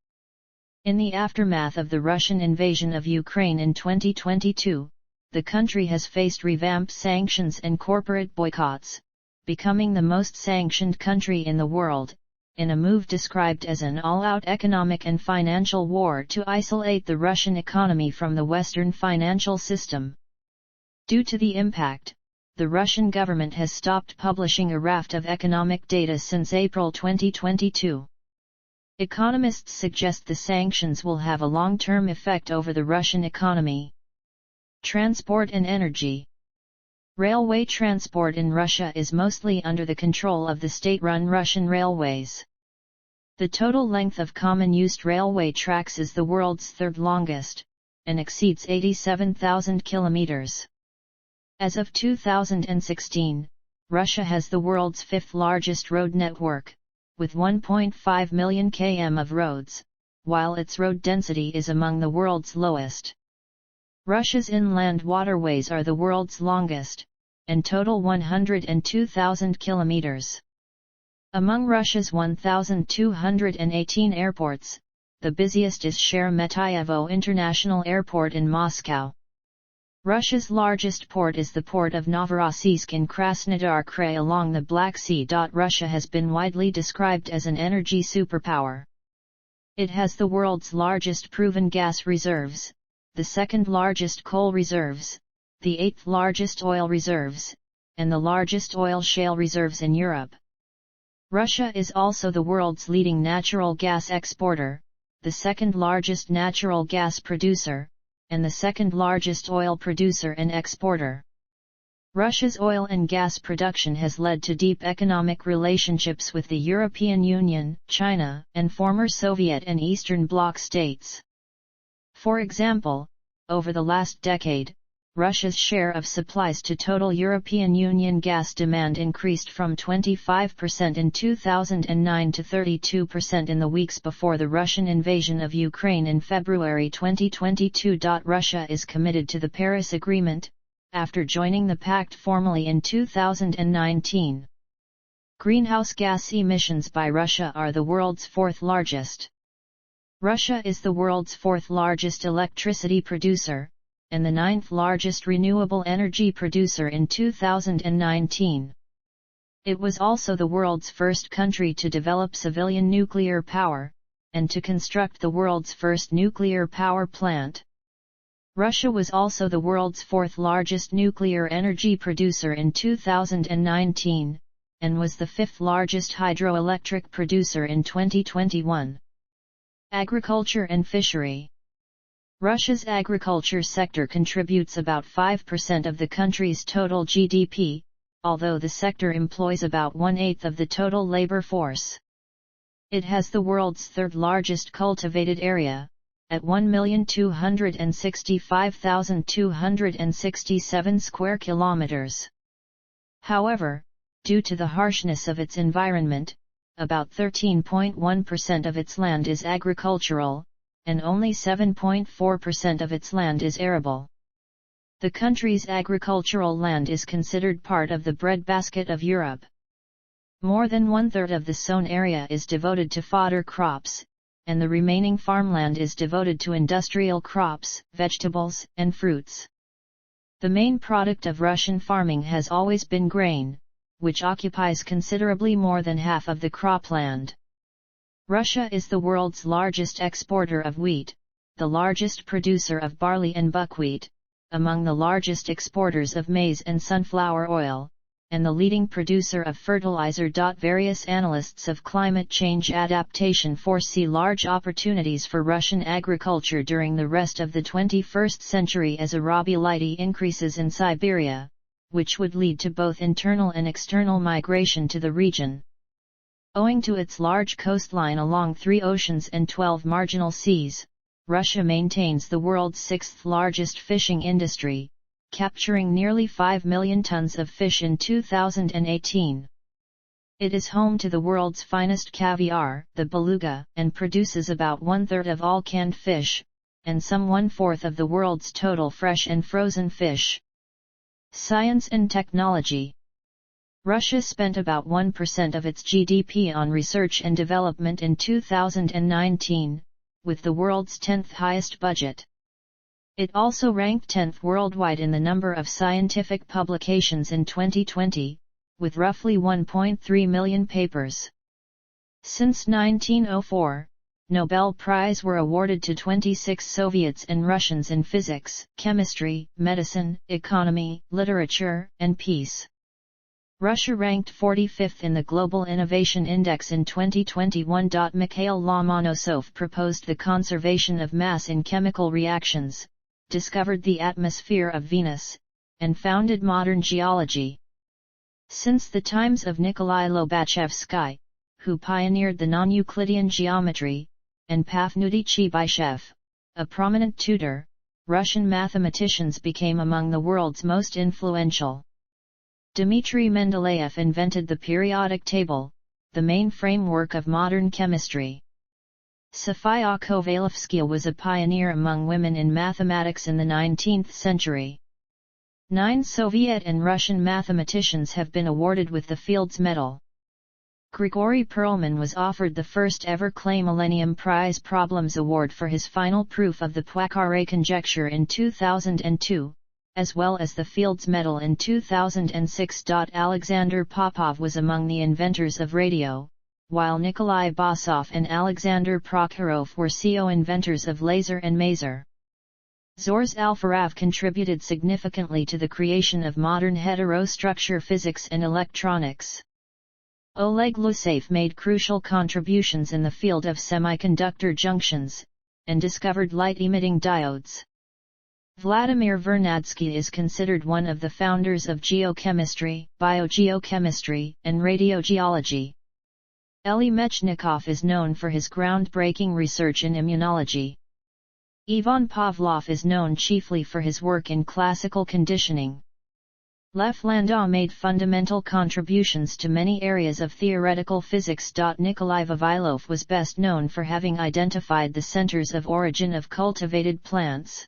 In the aftermath of the Russian invasion of Ukraine in 2022, the country has faced revamped sanctions and corporate boycotts, becoming the most sanctioned country in the world, in a move described as an all-out economic and financial war to isolate the Russian economy from the Western financial system. Due to the impact, the Russian government has stopped publishing a raft of economic data since April 2022. Economists suggest the sanctions will have a long-term effect over the Russian economy. Transport and energy. Railway transport in Russia is mostly under the control of the state-run Russian railways. The total length of common-use railway tracks is the world's 3rd longest, and exceeds 87,000 kilometers. As of 2016, Russia has the world's 5th largest road network, with 1.5 million km of roads, while its road density is among the world's lowest. Russia's inland waterways are the world's longest, and total 102,000 kilometers. Among Russia's 1,218 airports, the busiest is Sheremetyevo International Airport in Moscow. Russia's largest port is the port of Novorossiysk in Krasnodar Krai along the Black Sea. Russia has been widely described as an energy superpower. It has the world's largest proven gas reserves, the 2nd largest coal reserves, the 8th largest oil reserves, and the largest oil shale reserves in Europe. Russia is also the world's leading natural gas exporter, the second largest natural gas producer, and the second largest oil producer and exporter. Russia's oil and gas production has led to deep economic relationships with the European Union, China, and former Soviet and Eastern Bloc states. For example, over the last decade, Russia's share of supplies to total European Union gas demand increased from 25% in 2009 to 32% in the weeks before the Russian invasion of Ukraine in February 2022. Russia is committed to the Paris Agreement, after joining the pact formally in 2019. Greenhouse gas emissions by Russia are the world's fourth largest. Russia is the world's fourth largest electricity producer, and the ninth largest renewable energy producer in 2019. It was also the world's first country to develop civilian nuclear power, and to construct the world's first nuclear power plant. Russia was also the world's fourth largest nuclear energy producer in 2019, and was the fifth largest hydroelectric producer in 2021. Agriculture and fishery. Russia's agriculture sector contributes about 5% of the country's total GDP, although the sector employs about 1/8 of the total labor force. It has the world's third largest cultivated area, at 1,265,267 square kilometers. However, due to the harshness of its environment, about 13.1% of its land is agricultural, and only 7.4% of its land is arable. The country's agricultural land is considered part of the breadbasket of Europe. More than 1/3 of the sown area is devoted to fodder crops, and the remaining farmland is devoted to industrial crops, vegetables, and fruits. The main product of Russian farming has always been grain, which occupies considerably more than half of the cropland. Russia is the world's largest exporter of wheat, the largest producer of barley and buckwheat, among the largest exporters of maize and sunflower oil, and the leading producer of fertilizer. Various analysts of climate change adaptation foresee large opportunities for Russian agriculture during the rest of the 21st century as arability increases in Siberia, which would lead to both internal and external migration to the region. Owing to its large coastline along 3 oceans and 12 marginal seas, Russia maintains the world's sixth largest fishing industry, capturing nearly 5 million tons of fish in 2018. It is home to the world's finest caviar, the beluga, and produces about 1/3 of all canned fish, and some 1/4 of the world's total fresh and frozen fish. Science and technology. Russia spent about 1% of its GDP on research and development in 2019, with the world's 10th highest budget. It also ranked 10th worldwide in the number of scientific publications in 2020, with roughly 1.3 million papers. Since 1904, Nobel Prize were awarded to 26 Soviets and Russians in physics, chemistry, medicine, economy, literature, and peace. Russia ranked 45th in the Global Innovation Index in 2021. Mikhail Lomonosov proposed the conservation of mass in chemical reactions, discovered the atmosphere of Venus, and founded modern geology. Since the times of Nikolai Lobachevsky, who pioneered the non-Euclidean geometry, and Pafnuty Chebyshev, a prominent tutor, Russian mathematicians became among the world's most influential. Dmitry Mendeleev invented the periodic table, the main framework of modern chemistry. Sofia Kovalevskaya was a pioneer among women in mathematics in the 19th century. 9 Soviet and Russian mathematicians have been awarded with the Fields Medal. Grigory Perelman was offered the first ever Clay Millennium Prize Problems Award for his final proof of the Poincare conjecture in 2002, as well as the Fields Medal in 2006. Alexander Popov was among the inventors of radio, while Nikolai Basov and Alexander Prokhorov were co-inventors of laser and maser. Zhores Alferov contributed significantly to the creation of modern heterostructure physics and electronics. Oleg Lusaev made crucial contributions in the field of semiconductor junctions, and discovered light-emitting diodes. Vladimir Vernadsky is considered one of the founders of geochemistry, biogeochemistry, and radiogeology. Elie Mechnikov is known for his groundbreaking research in immunology. Ivan Pavlov is known chiefly for his work in classical conditioning. Lev Landau made fundamental contributions to many areas of theoretical physics. Nikolai Vavilov was best known for having identified the centers of origin of cultivated plants.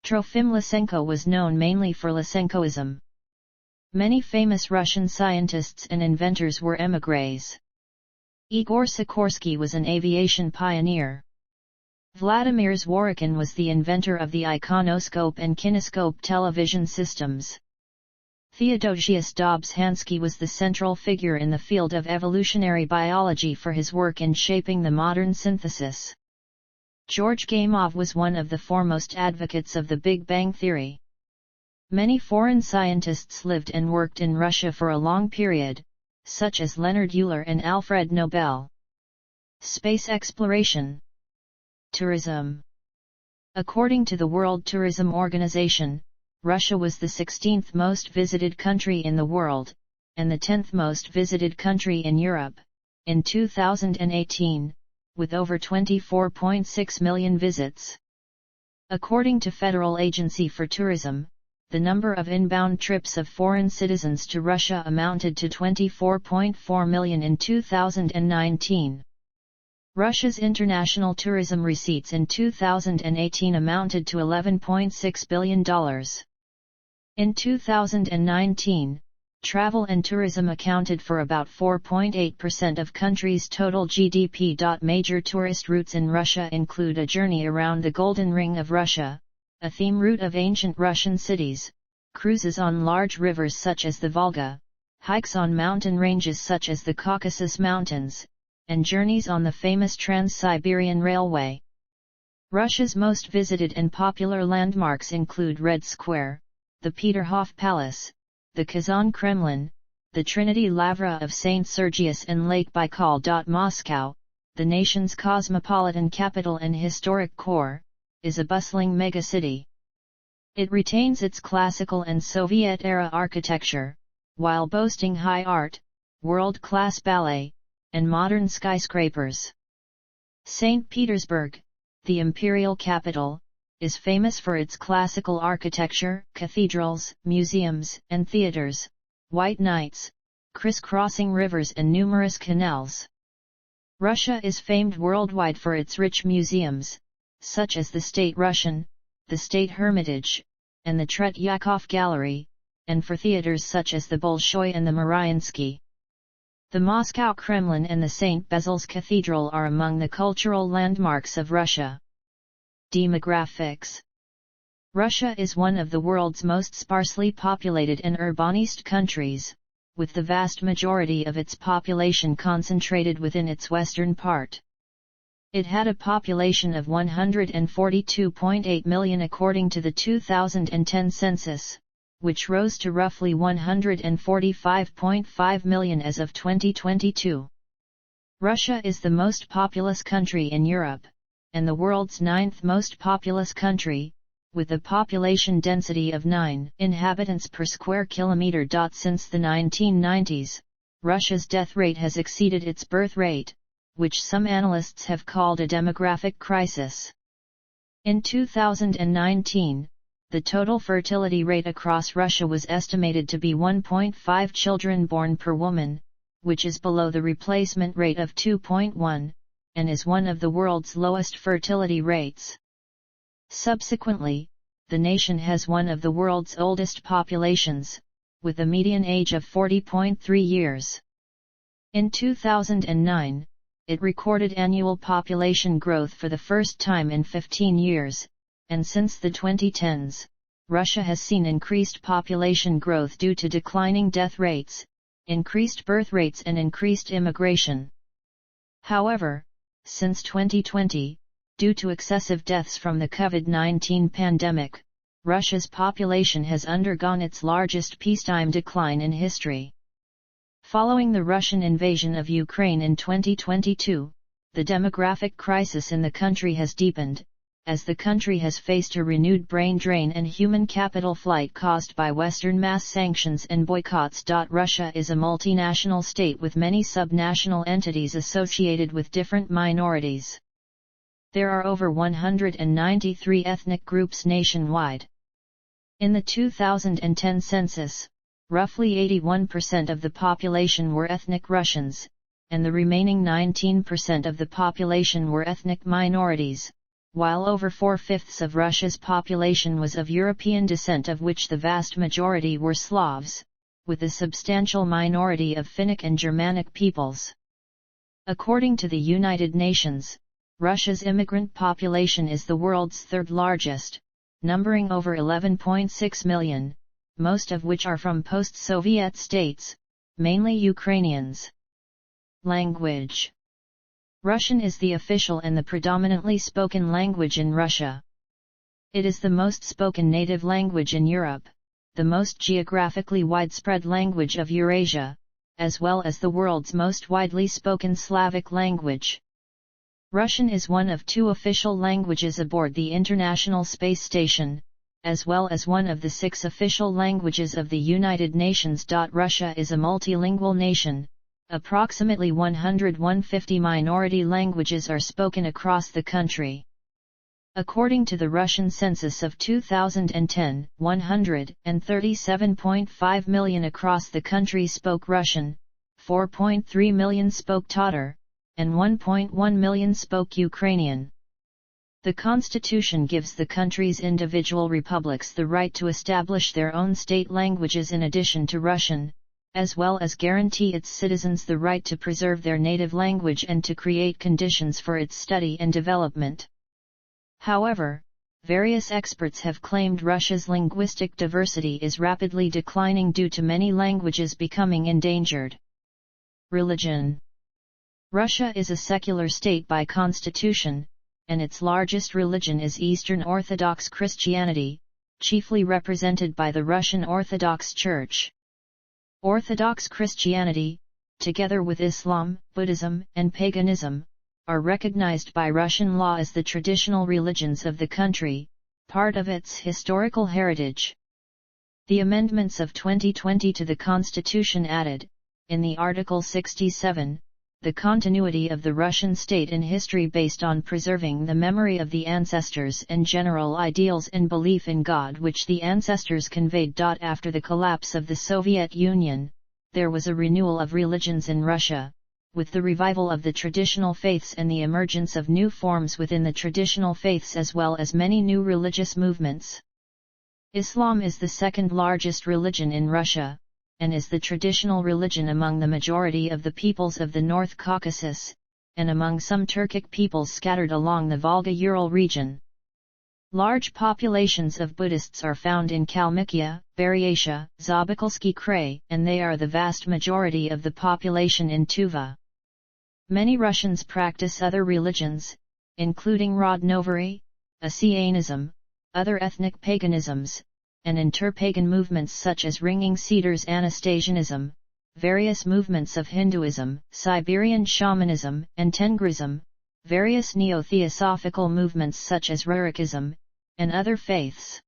Trofim Lysenko was known mainly for Lysenkoism. Many famous Russian scientists and inventors were émigrés. Igor Sikorsky was an aviation pioneer. Vladimir Zworykin was the inventor of the iconoscope and kinescope television systems. Theodosius Dobzhansky was the central figure in the field of evolutionary biology for his work in shaping the modern synthesis. George Gamow was one of the foremost advocates of the Big Bang theory. Many foreign scientists lived and worked in Russia for a long period, such as Leonard Euler and Alfred Nobel. Space exploration. Tourism. According to the World Tourism Organization, Russia was the 16th most visited country in the world, and the 10th most visited country in Europe, in 2018, with over 24.6 million visits. According to Federal Agency for Tourism, the number of inbound trips of foreign citizens to Russia amounted to 24.4 million in 2019. Russia's international tourism receipts in 2018 amounted to $11.6 billion. In 2019, travel and tourism accounted for about 4.8% of country's total GDP. Major tourist routes in Russia include a journey around the Golden Ring of Russia, a theme route of ancient Russian cities, cruises on large rivers such as the Volga, hikes on mountain ranges such as the Caucasus Mountains, and journeys on the famous Trans-Siberian Railway. Russia's most visited and popular landmarks include Red Square, the Peterhof Palace, the Kazan Kremlin, the Trinity Lavra of St. Sergius and Lake Baikal. Moscow, the nation's cosmopolitan capital and historic core, is a bustling megacity. It retains its classical and Soviet-era architecture, while boasting high art, world-class ballet, and modern skyscrapers. St. Petersburg, the imperial capital, is famous for its classical architecture, cathedrals, museums, and theaters, white nights, crisscrossing rivers and numerous canals. Russia is famed worldwide for its rich museums, such as the State Russian, the State Hermitage, and the Tretyakov Gallery, and for theaters such as the Bolshoi and the Mariinsky. The Moscow Kremlin and the St. Basil's Cathedral are among the cultural landmarks of Russia. Demographics. Russia is one of the world's most sparsely populated and urbanized countries, with the vast majority of its population concentrated within its western part. It had a population of 142.8 million according to the 2010 census, which rose to roughly 145.5 million as of 2022. Russia is the most populous country in Europe, and the world's 9th most populous country, with a population density of 9 inhabitants per square kilometer. Since the 1990s, Russia's death rate has exceeded its birth rate, which some analysts have called a demographic crisis. In 2019, the total fertility rate across Russia was estimated to be 1.5 children born per woman, which is below the replacement rate of 2.1. And is one of the world's lowest fertility rates. Subsequently, the nation has one of the world's oldest populations, with a median age of 40.3 years. In 2009, it recorded annual population growth for the first time in 15 years, and since the 2010s, Russia has seen increased population growth due to declining death rates, increased birth rates and increased immigration. However, since 2020, due to excessive deaths from the COVID-19 pandemic, Russia's population has undergone its largest peacetime decline in history. Following the Russian invasion of Ukraine in 2022, the demographic crisis in the country has deepened, as the country has faced a renewed brain drain and human capital flight caused by Western mass sanctions and boycotts. Russia is a multinational state with many subnational entities associated with different minorities. There are over 193 ethnic groups nationwide. In the 2010 census, roughly 81% of the population were ethnic Russians, and the remaining 19% of the population were ethnic minorities, while over 4/5 of Russia's population was of European descent, of which the vast majority were Slavs, with a substantial minority of Finnic and Germanic peoples. According to the United Nations, Russia's immigrant population is the world's third largest, numbering over 11.6 million, most of which are from post-Soviet states, mainly Ukrainians. Language. Russian is the official and the predominantly spoken language in Russia. It is the most spoken native language in Europe, the most geographically widespread language of Eurasia, as well as the world's most widely spoken Slavic language. Russian is one of 2 official languages aboard the International Space Station, as well as one of the 6 official languages of the United Nations. Russia is a multilingual nation. Approximately 150 minority languages are spoken across the country. According to the Russian census of 2010, 137.5 million across the country spoke Russian, 4.3 million spoke Tatar, and 1.1 million spoke Ukrainian. The Constitution gives the country's individual republics the right to establish their own state languages in addition to Russian, as well as guarantee its citizens the right to preserve their native language and to create conditions for its study and development. However, various experts have claimed Russia's linguistic diversity is rapidly declining due to many languages becoming endangered. Religion. Russia is a secular state by constitution, and its largest religion is Eastern Orthodox Christianity, chiefly represented by the Russian Orthodox Church. Orthodox Christianity, together with Islam, Buddhism, and paganism, are recognized by Russian law as the traditional religions of the country, part of its historical heritage. The amendments of 2020 to the Constitution added, in the Article 67, the continuity of the Russian state in history based on preserving the memory of the ancestors and general ideals and belief in God which the ancestors conveyed. After the collapse of the Soviet Union, there was a renewal of religions in Russia, with the revival of the traditional faiths and the emergence of new forms within the traditional faiths as well as many new religious movements. Islam is the second largest religion in Russia, and is the traditional religion among the majority of the peoples of the North Caucasus, and among some Turkic peoples scattered along the Volga-Ural region. Large populations of Buddhists are found in Kalmykia, Buryatia, Zabakalsky Krai, and they are the vast majority of the population in Tuva. Many Russians practice other religions, including Rodnovery, Asianism, other ethnic paganisms, and interpagan movements such as Ringing Cedars Anastasianism, various movements of Hinduism, Siberian shamanism, and Tengrism, various neo-theosophical movements such as Rurikism, and other faiths.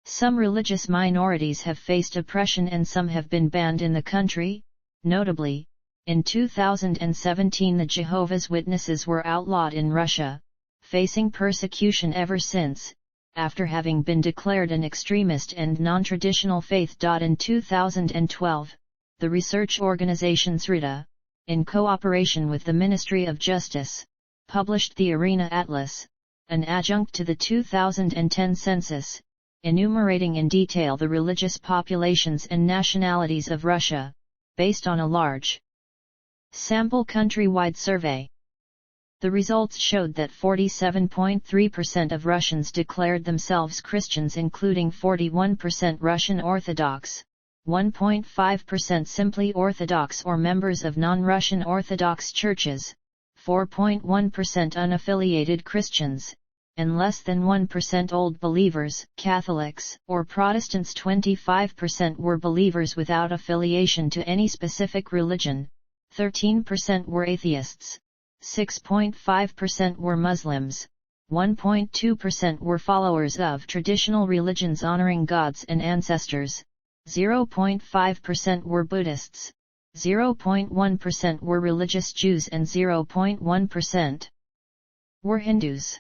Some religious minorities have faced oppression and some have been banned in the country. Notably, in 2017 the Jehovah's Witnesses were outlawed in Russia, facing persecution ever since, after having been declared an extremist and non-traditional faith. In 2012, the research organization Srida, in cooperation with the Ministry of Justice, published the Arena Atlas, an adjunct to the 2010 census, enumerating in detail the religious populations and nationalities of Russia, based on a large sample countrywide survey. The results showed that 47.3% of Russians declared themselves Christians, including 41% Russian Orthodox, 1.5% simply Orthodox or members of non-Russian Orthodox churches, 4.1% unaffiliated Christians, and less than 1% Old Believers, Catholics, or Protestants. 25% were believers without affiliation to any specific religion, 13% were atheists, 6.5% were Muslims, 1.2% were followers of traditional religions honoring gods and ancestors, 0.5% were Buddhists, 0.1% were religious Jews, and 0.1% were Hindus.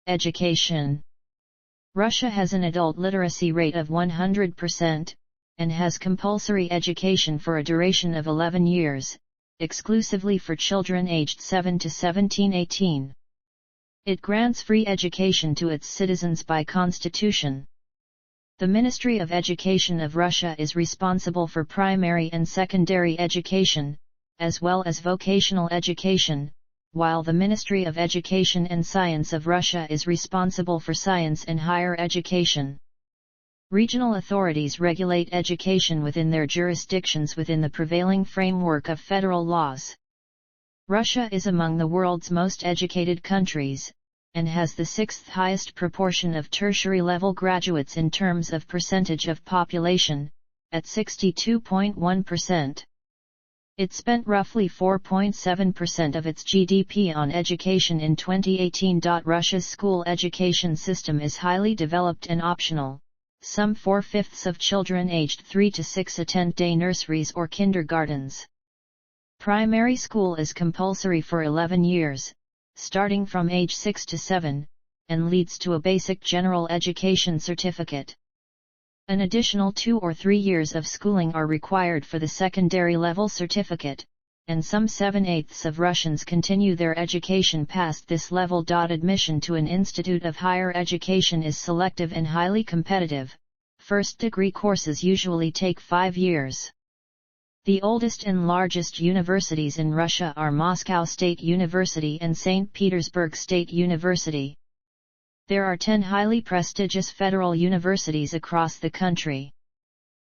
Education. Russia has an adult literacy rate of 100%, and has compulsory education for a duration of 11 years, exclusively for children aged 7 to 17-18. It grants free education to its citizens by constitution. The Ministry of Education of Russia is responsible for primary and secondary education, as well as vocational education, while the Ministry of Education and Science of Russia is responsible for science and higher education. Regional authorities regulate education within their jurisdictions within the prevailing framework of federal laws. Russia is among the world's most educated countries, and has the sixth highest proportion of tertiary-level graduates in terms of percentage of population, at 62.1%. It spent roughly 4.7% of its GDP on education in 2018. Russia's school education system is highly developed and optional. Some 4/5 of children aged 3 to 6 attend day nurseries or kindergartens. Primary school is compulsory for 11 years, starting from age 6 to 7, and leads to a basic general education certificate. An additional 2 or 3 years of schooling are required for the secondary level certificate, and some 7/8 of Russians continue their education past this level. Admission to an institute of higher education is selective and highly competitive. First degree courses usually take 5 years. The oldest and largest universities in Russia are Moscow State University and St. Petersburg State University. There are 10 highly prestigious federal universities across the country.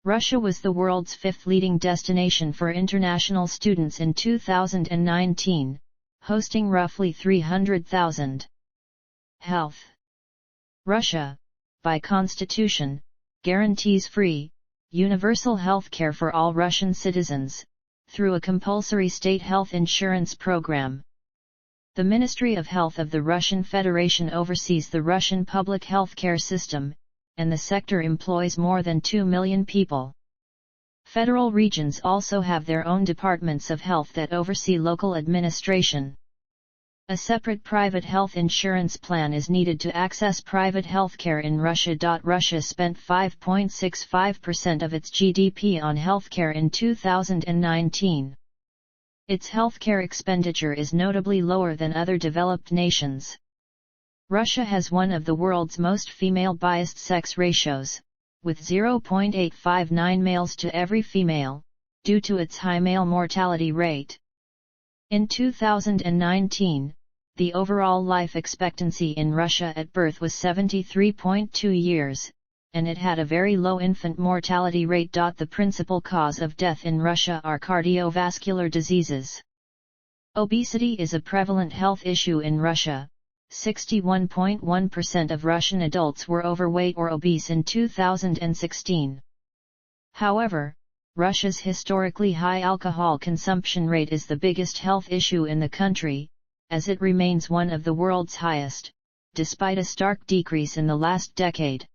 Russia was the world's 5th leading destination for international students in 2019, hosting roughly 300,000. Health. Russia, by constitution, guarantees free, universal health care for all Russian citizens, through a compulsory state health insurance program. The Ministry of Health of the Russian Federation oversees the Russian public health care system, and the sector employs more than 2 million people. Federal regions also have their own departments of health that oversee local administration. A separate private health insurance plan is needed to access private healthcare in Russia. Russia spent 5.65% of its GDP on healthcare in 2019. Its healthcare expenditure is notably lower than other developed nations. Russia has one of the world's most female-biased sex ratios, with 0.859 males to every female, due to its high male mortality rate. In 2019, the overall life expectancy in Russia at birth was 73.2 years, and it had a very low infant mortality rate. The principal cause of death in Russia are cardiovascular diseases. Obesity is a prevalent health issue in Russia. 61.1% of Russian adults were overweight or obese in 2016. However, Russia's historically high alcohol consumption rate is the biggest health issue in the country, as it remains one of the world's highest, despite a stark decrease in the last decade.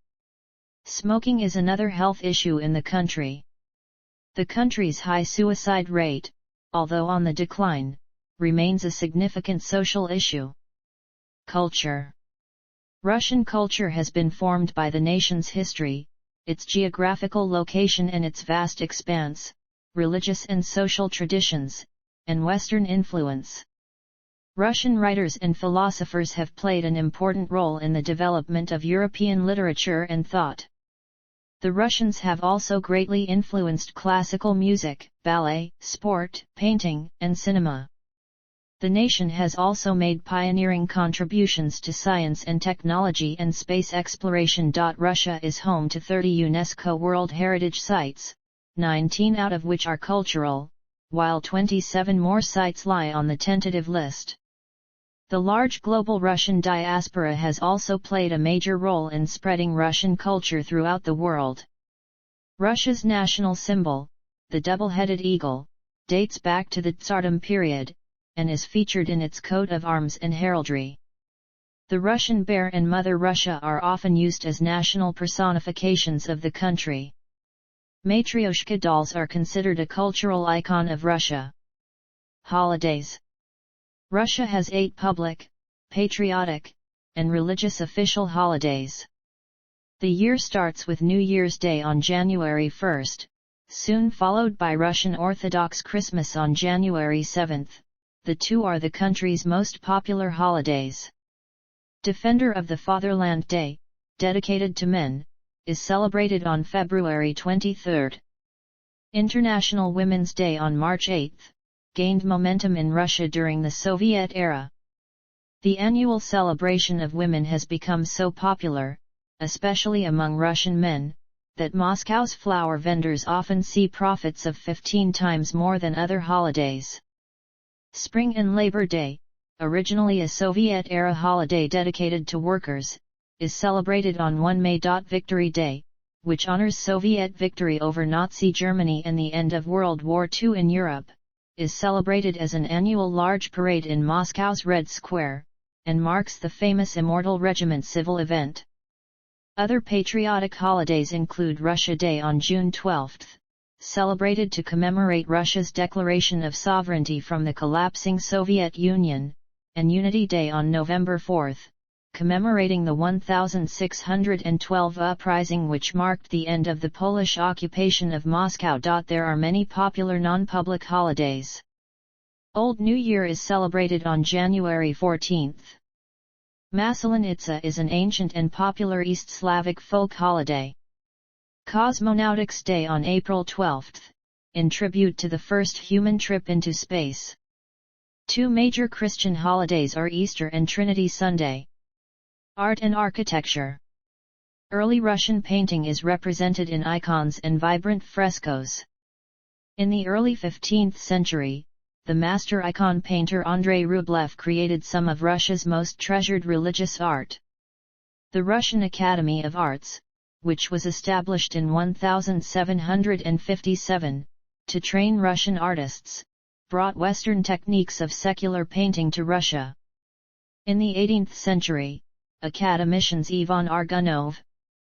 Smoking is another health issue in the country. The country's high suicide rate, although on the decline, remains a significant social issue. Culture. Russian culture has been formed by the nation's history, its geographical location and its vast expanse, religious and social traditions, and Western influence. Russian writers and philosophers have played an important role in the development of European literature and thought. The Russians have also greatly influenced classical music, ballet, sport, painting, and cinema. The nation has also made pioneering contributions to science and technology and space exploration. Russia is home to 30 UNESCO World Heritage Sites, 19 out of which are cultural, while 27 more sites lie on the tentative list. The large global Russian diaspora has also played a major role in spreading Russian culture throughout the world. Russia's national symbol, the double-headed eagle, dates back to the Tsardom period, and is featured in its coat of arms and heraldry. The Russian bear and Mother Russia are often used as national personifications of the country. Matryoshka dolls are considered a cultural icon of Russia. Holidays. Russia has 8 public, patriotic, and religious official holidays. The year starts with New Year's Day on January 1st, soon followed by Russian Orthodox Christmas on January 7th. The two are the country's most popular holidays. Defender of the Fatherland Day, dedicated to men, is celebrated on February 23rd. International Women's Day on March 8th, gained momentum in Russia during the Soviet era. The annual celebration of women has become so popular, especially among Russian men, that Moscow's flower vendors often see profits of 15 times more than other holidays. Spring and Labor Day, originally a Soviet-era holiday dedicated to workers, is celebrated on 1 May. Victory Day, which honors Soviet victory over Nazi Germany and the end of World War II in Europe, is celebrated as an annual large parade in Moscow's Red Square, and marks the famous Immortal Regiment civil event. Other patriotic holidays include Russia Day on June 12, celebrated to commemorate Russia's declaration of sovereignty from the collapsing Soviet Union, and Unity Day on November 4, commemorating the 1612 uprising which marked the end of the Polish occupation of Moscow. There are many popular non-public holidays. Old New Year is celebrated on January 14. Maslenitsa is an ancient and popular East Slavic folk holiday. Cosmonautics Day on April 12, in tribute to the first human trip into space. Two major Christian holidays are Easter and Trinity Sunday. Art and architecture. Early Russian painting is represented in icons and vibrant frescoes. In the early 15th century, the master icon painter Andrei Rublev created some of Russia's most treasured religious art. The Russian Academy of Arts, which was established in 1757, to train Russian artists, brought Western techniques of secular painting to Russia. In the 18th century, academicians Ivan Argunov,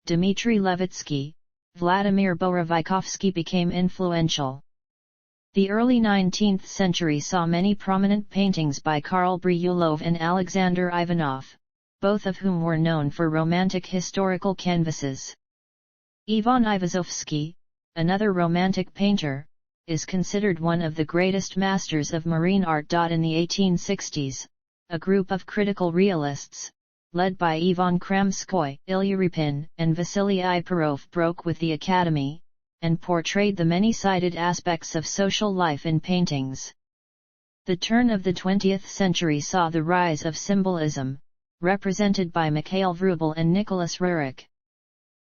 Dmitry Levitsky, Vladimir Borovikovsky became influential. The early 19th century saw many prominent paintings by Karl Bryulov and Alexander Ivanov, both of whom were known for romantic historical canvases. Ivan Ivazovsky, another romantic painter, is considered one of the greatest masters of marine art. In the 1860s, a group of critical realists, led by Ivan Kramskoy, Ilya Repin, and Vasily Iparov, broke with the Academy, and portrayed the many-sided aspects of social life in paintings. The turn of the 20th century saw the rise of symbolism, represented by Mikhail Vrubel and Nicholas Roerich.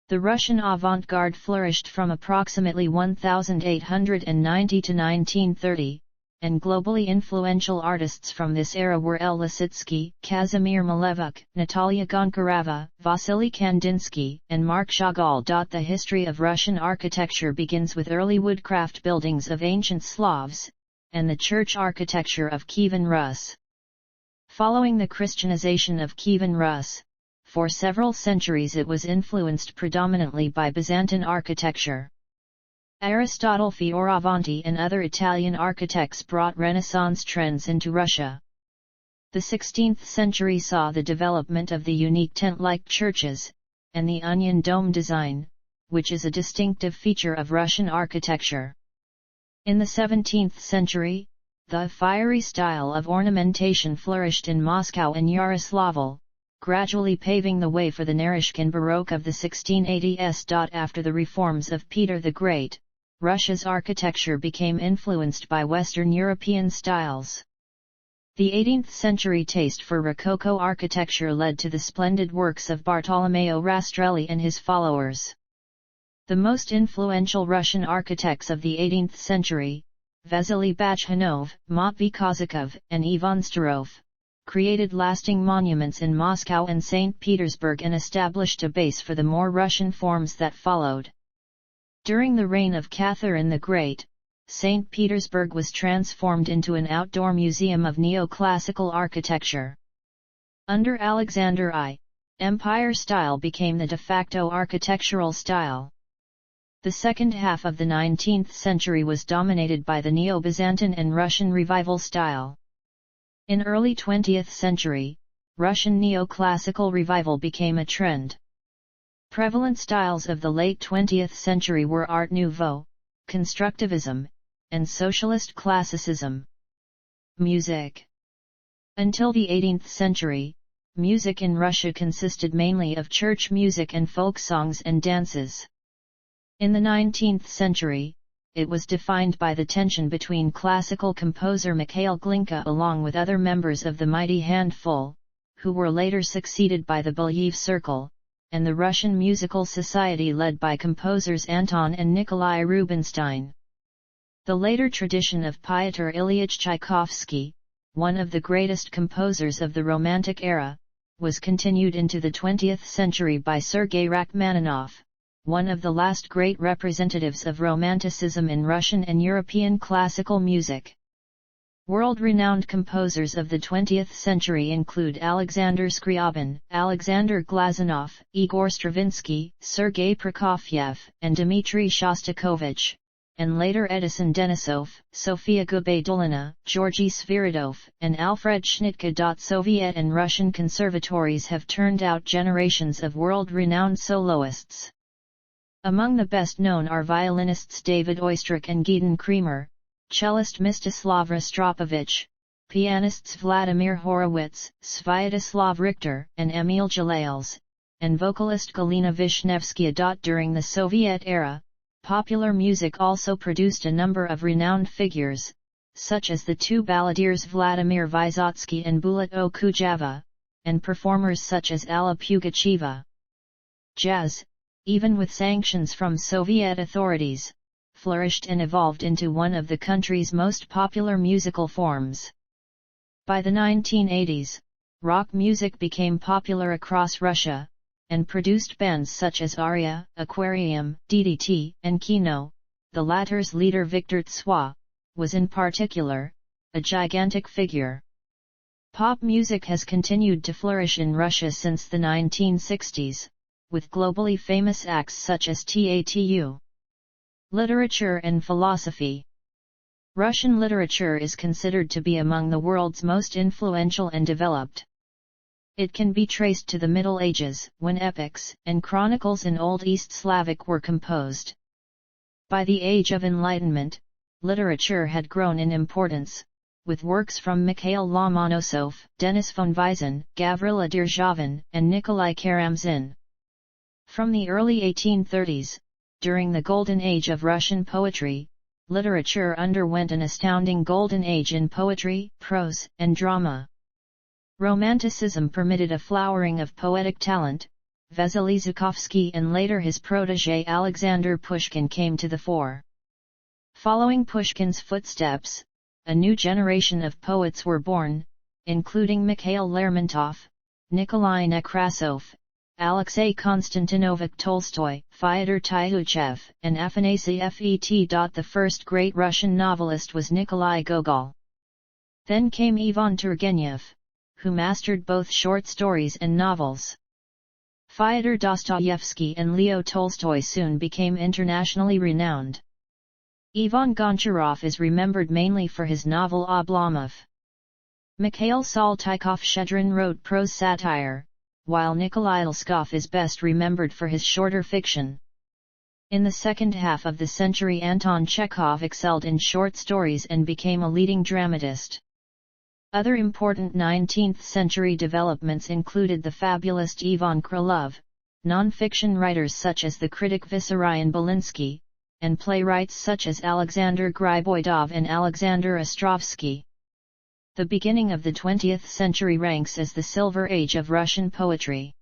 The Russian avant-garde flourished from approximately 1890 to 1930, and globally influential artists from this era were L. Lissitzky, Kazimir Malevich, Natalia Gonkareva, Vasily Kandinsky, and Marc Chagall. The history of Russian architecture begins with early woodcraft buildings of ancient Slavs, and the church architecture of Kievan Rus. Following the Christianization of Kievan Rus, for several centuries it was influenced predominantly by Byzantine architecture. Aristotle Fioravanti and other Italian architects brought Renaissance trends into Russia. The 16th century saw the development of the unique tent-like churches, and the onion dome design, which is a distinctive feature of Russian architecture. In the 17th century, the fiery style of ornamentation flourished in Moscow and Yaroslavl, gradually paving the way for the Naryshkin Baroque of the 1680s. After the reforms of Peter the Great, Russia's architecture became influenced by Western European styles. The 18th century taste for Rococo architecture led to the splendid works of Bartolomeo Rastrelli and his followers. The most influential Russian architects of the 18th century, Vasily Bakhanov, Matvey Kozakov, and Ivan Starov, created lasting monuments in Moscow and St. Petersburg and established a base for the more Russian forms that followed. During the reign of Catherine the Great, St. Petersburg was transformed into an outdoor museum of neoclassical architecture. Under Alexander I, Empire style became the de facto architectural style. The second half of the 19th century was dominated by the Neo-Byzantine and Russian Revival style. In early 20th century, Russian neoclassical revival became a trend. Prevalent styles of the late 20th century were Art Nouveau, Constructivism, and Socialist Classicism. Music. Until the 18th century, music in Russia consisted mainly of church music and folk songs and dances. In the 19th century, it was defined by the tension between classical composer Mikhail Glinka along with other members of the Mighty Handful, who were later succeeded by the Belyaev Circle, and the Russian Musical Society led by composers Anton and Nikolai Rubinstein. The later tradition of Pyotr Ilyich Tchaikovsky, one of the greatest composers of the Romantic era, was continued into the 20th century by Sergei Rachmaninoff, one of the last great representatives of Romanticism in Russian and European classical music. World-renowned composers of the 20th century include Alexander Scriabin, Alexander Glazunov, Igor Stravinsky, Sergei Prokofiev, and Dmitry Shostakovich, and later Edison Denisov, Sofia Gubaidulina, Georgy Sviridov, and Alfred Schnittke. Soviet and Russian conservatories have turned out generations of world-renowned soloists. Among the best-known are violinists David Oistrakh and Gideon Kremer, cellist Mstislav Rostropovich, pianists Vladimir Horowitz, Sviatoslav Richter, and Emil Jalales, and vocalist Galina Vishnevskaya. During the Soviet era, popular music also produced a number of renowned figures, such as the two balladeers Vladimir Vysotsky and Bulat Okujava, and performers such as Alla Pugacheva. Jazz, even with sanctions from Soviet authorities, flourished and evolved into one of the country's most popular musical forms. By the 1980s, rock music became popular across Russia, and produced bands such as Aria, Aquarium, DDT, and Kino. The latter's leader Viktor Tswa was in particular a gigantic figure. Pop music has continued to flourish in Russia since the 1960s, with globally famous acts such as Tatu. Literature and philosophy. Russian literature is considered to be among the world's most influential and developed. It can be traced to the Middle Ages, when epics and chronicles in Old East Slavic were composed. By the Age of Enlightenment, literature had grown in importance, with works from Mikhail Lomonosov, Denis von Wysen, Gavrila Державин, and Nikolai Karamzin. From the early 1830s, during the Golden Age of Russian poetry, literature underwent an astounding golden age in poetry, prose, and drama. Romanticism permitted a flowering of poetic talent. Vasily Zhukovsky and later his protégé Alexander Pushkin came to the fore. Following Pushkin's footsteps, a new generation of poets were born, including Mikhail Lermontov, Nikolai Nekrasov, Alexei Konstantinovich Tolstoy, Fyodor Tyutchev, and Afanasy Fet. The first great Russian novelist was Nikolai Gogol. Then came Ivan Turgenev, who mastered both short stories and novels. Fyodor Dostoevsky and Leo Tolstoy soon became internationally renowned. Ivan Goncharov is remembered mainly for his novel Oblomov. Mikhail Saltykov-Shchedrin wrote prose satire, while Nikolai Lskov is best remembered for his shorter fiction. In the second half of the century, Anton Chekhov excelled in short stories and became a leading dramatist. Other important 19th-century developments included the fabulist Ivan Krylov, non-fiction writers such as the critic Vissarion Belinsky, and playwrights such as Alexander Griboidov and Alexander Ostrovsky. The beginning of the 20th century ranks as the Silver Age of Russian poetry.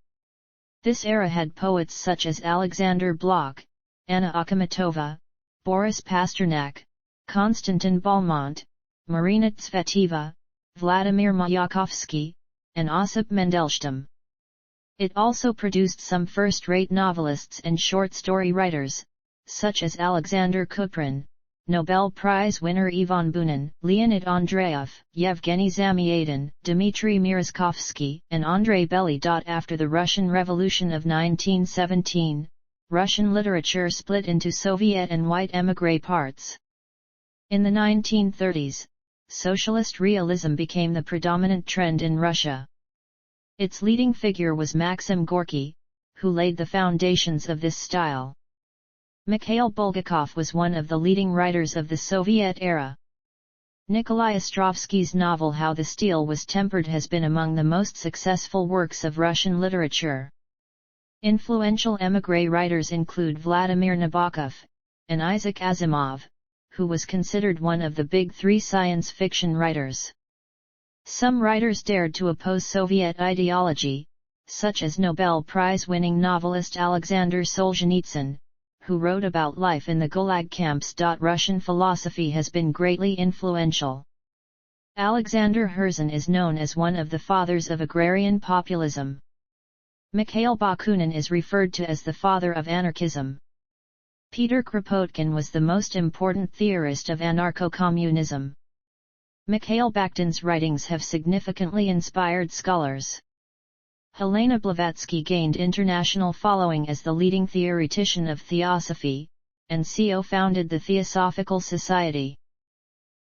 This era had poets such as Alexander Blok, Anna Akhmatova, Boris Pasternak, Konstantin Balmont, Marina Tsveteva, Vladimir Mayakovsky, and Ossip Mandelstam. It also produced some first-rate novelists and short story writers, such as Alexander Kuprin, Nobel Prize winner Ivan Bunin, Leonid Andreev, Yevgeny Zamyatin, Dmitry Merezkovsky, and Andrei Bely. After the Russian Revolution of 1917, Russian literature split into Soviet and white émigré parts. In the 1930s, socialist realism became the predominant trend in Russia. Its leading figure was Maxim Gorky, who laid the foundations of this style. Mikhail Bulgakov was one of the leading writers of the Soviet era. Nikolai Ostrovsky's novel How the Steel Was Tempered has been among the most successful works of Russian literature. Influential émigré writers include Vladimir Nabokov, and Isaac Asimov, who was considered one of the big three science fiction writers. Some writers dared to oppose Soviet ideology, such as Nobel Prize-winning novelist Alexander Solzhenitsyn, who wrote about life in the Gulag camps. Russian philosophy has been greatly influential. Alexander Herzen is known as one of the fathers of agrarian populism. Mikhail Bakunin is referred to as the father of anarchism. Peter Kropotkin was the most important theorist of anarcho-communism. Mikhail Bakhtin's writings have significantly inspired scholars. Helena Blavatsky gained international following as the leading theoretician of theosophy, and co-founded the Theosophical Society.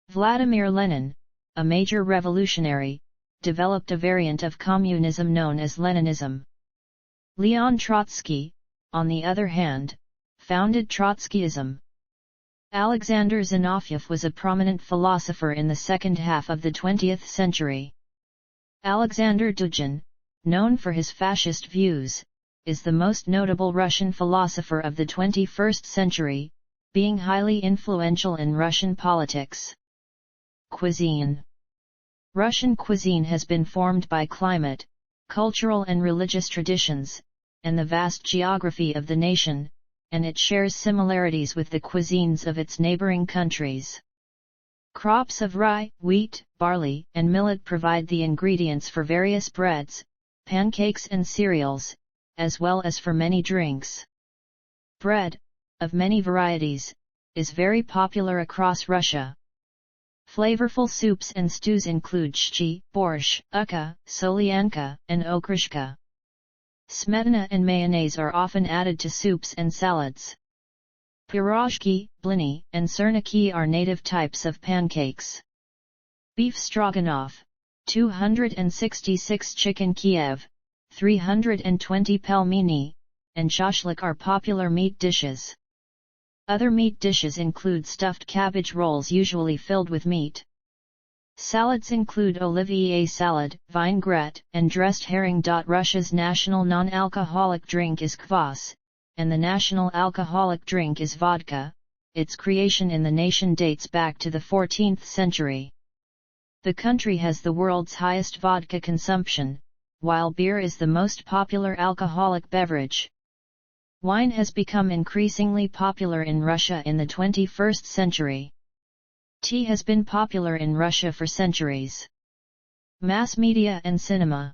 Vladimir Lenin, a major revolutionary, developed a variant of communism known as Leninism. Leon Trotsky, on the other hand, founded Trotskyism. Alexander Zinoviev was a prominent philosopher in the second half of the 20th century. Alexander Dugin, known for his fascist views, is the most notable Russian philosopher of the 21st century, being highly influential in Russian politics. Cuisine. Russian cuisine has been formed by climate, cultural and religious traditions, and the vast geography of the nation, and it shares similarities with the cuisines of its neighboring countries. Crops of rye, wheat, barley, and millet provide the ingredients for various breads, pancakes and cereals, as well as for many drinks. Bread, of many varieties, is very popular across Russia. Flavorful soups and stews include shchi, borscht, ukka, solyanka, and okryshka. Smetana and mayonnaise are often added to soups and salads. Pirozhki, blini, and serniki are native types of pancakes. Beef stroganoff, 266 chicken Kiev, 320 pelmeni, and shashlik are popular meat dishes. Other meat dishes include stuffed cabbage rolls usually filled with meat. Salads include Olivier salad, vinaigrette, and dressed herring. Russia's national non-alcoholic drink is kvass, and the national alcoholic drink is vodka. Its creation in the nation dates back to the 14th century. The country has the world's highest vodka consumption, while beer is the most popular alcoholic beverage. Wine has become increasingly popular in Russia in the 21st century. Tea has been popular in Russia for centuries. Mass media and cinema.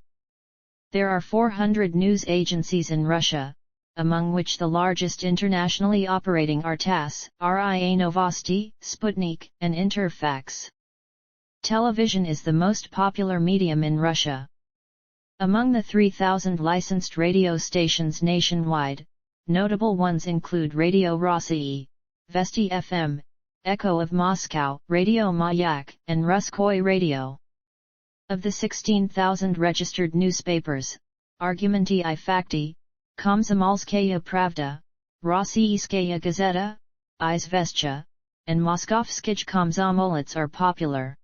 There are 400 news agencies in Russia, among which the largest internationally operating are TASS, RIA Novosti, Sputnik, and Interfax. Television is the most popular medium in Russia. Among the 3,000 licensed radio stations nationwide, notable ones include Radio Rossii, Vesti FM, Echo of Moscow, Radio Mayak, and Ruskoy Radio. Of the 16,000 registered newspapers, Argumenty I Fakty, Komsomolskaya Pravda, Rossiyskaya Gazeta, Izvestia, and Moskovskij Komsomolets are popular.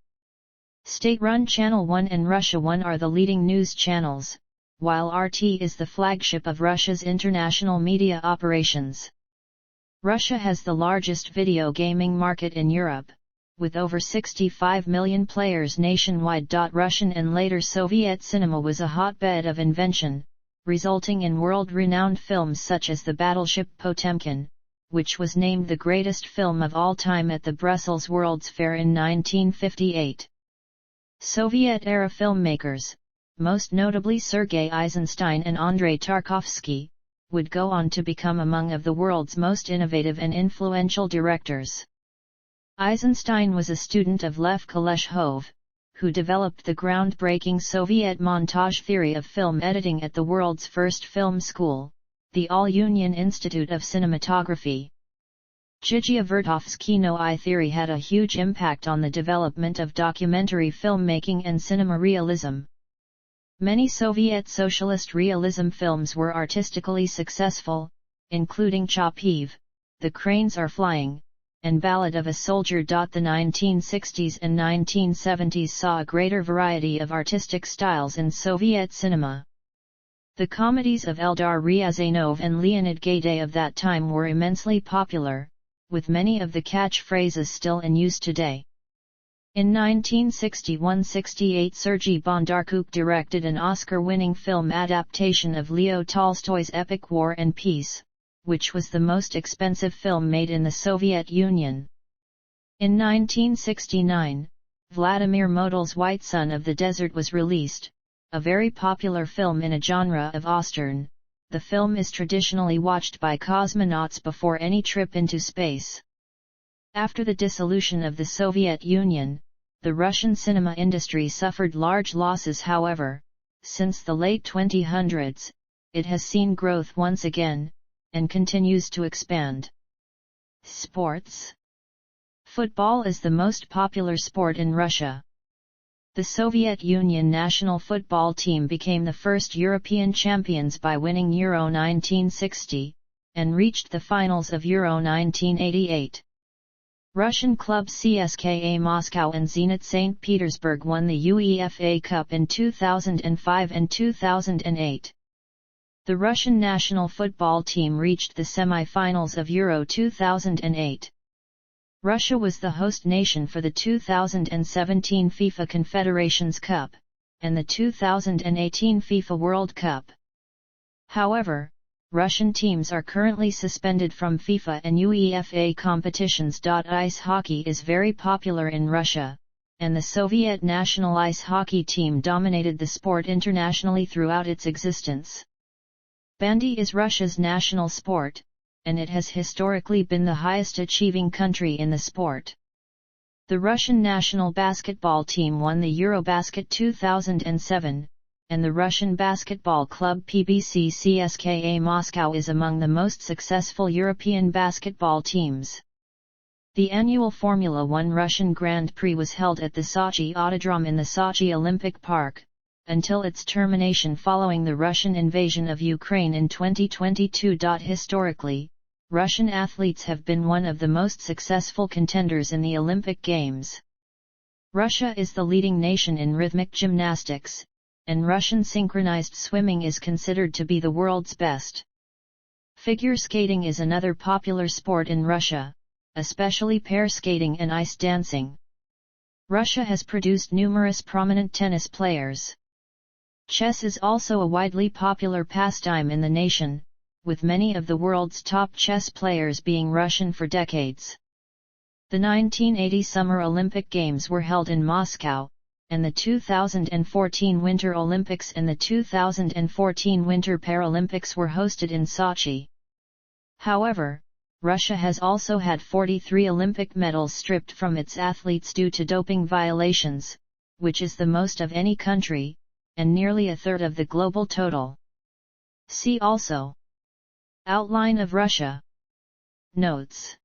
State-run Channel 1 and Russia 1 are the leading news channels, while RT is the flagship of Russia's international media operations. Russia has the largest video gaming market in Europe, with over 65 million players nationwide. Russian and later Soviet cinema was a hotbed of invention, resulting in world-renowned films such as the battleship Potemkin, which was named the greatest film of all time at the Brussels World's Fair in 1958. Soviet-era filmmakers, most notably Sergei Eisenstein and Andrei Tarkovsky, would go on to become among of the world's most innovative and influential directors. Eisenstein was a student of Lev Kuleshov, who developed the groundbreaking Soviet montage theory of film editing at the world's first film school, the All-Union Institute of Cinematography. Zhigniew Vertov's Kino-I theory had a huge impact on the development of documentary filmmaking and cinema realism. Many Soviet socialist realism films were artistically successful, including Chapiv, The Cranes Are Flying, and Ballad of a Soldier. The 1960s and 1970s saw a greater variety of artistic styles in Soviet cinema. The comedies of Eldar Ryazanov and Leonid Gaiday of that time were immensely popular, with many of the catchphrases still in use today. In 1961-68 Sergei Bondarchuk directed an Oscar-winning film adaptation of Leo Tolstoy's epic War and Peace, which was the most expensive film made in the Soviet Union. In 1969, Vladimir Model's White Son of the Desert was released, a very popular film in a genre of Western. The film is traditionally watched by cosmonauts before any trip into space. After the dissolution of the Soviet Union, the Russian cinema industry suffered large losses. However, since the late 2000s, it has seen growth once again, and continues to expand. Sports. Football is the most popular sport in Russia. The Soviet Union national football team became the first European champions by winning Euro 1960, and reached the finals of Euro 1988. Russian clubs CSKA Moscow and Zenit St. Petersburg won the UEFA Cup in 2005 and 2008. The Russian national football team reached the semi-finals of Euro 2008. Russia was the host nation for the 2017 FIFA Confederations Cup, and the 2018 FIFA World Cup. However, Russian teams are currently suspended from FIFA and UEFA competitions. Ice hockey is very popular in Russia, and the Soviet national ice hockey team dominated the sport internationally throughout its existence. Bandy is Russia's national sport, and it has historically been the highest achieving country in the sport. The Russian national basketball team won the Eurobasket 2007, and the Russian basketball club PBC CSKA Moscow is among the most successful European basketball teams. The annual Formula One Russian Grand Prix was held at the Sochi Autodrome in the Sochi Olympic Park, until its termination following the Russian invasion of Ukraine in 2022. Historically, Russian athletes have been one of the most successful contenders in the Olympic Games. Russia is the leading nation in rhythmic gymnastics, and Russian synchronized swimming is considered to be the world's best. Figure skating is another popular sport in Russia, especially pair skating and ice dancing. Russia has produced numerous prominent tennis players. Chess is also a widely popular pastime in the nation, with many of the world's top chess players being Russian for decades. The 1980 Summer Olympic Games were held in Moscow, and the 2014 Winter Olympics and the 2014 Winter Paralympics were hosted in Sochi. However, Russia has also had 43 Olympic medals stripped from its athletes due to doping violations, which is the most of any country, and nearly a third of the global total. See also: Outline of Russia. Notes.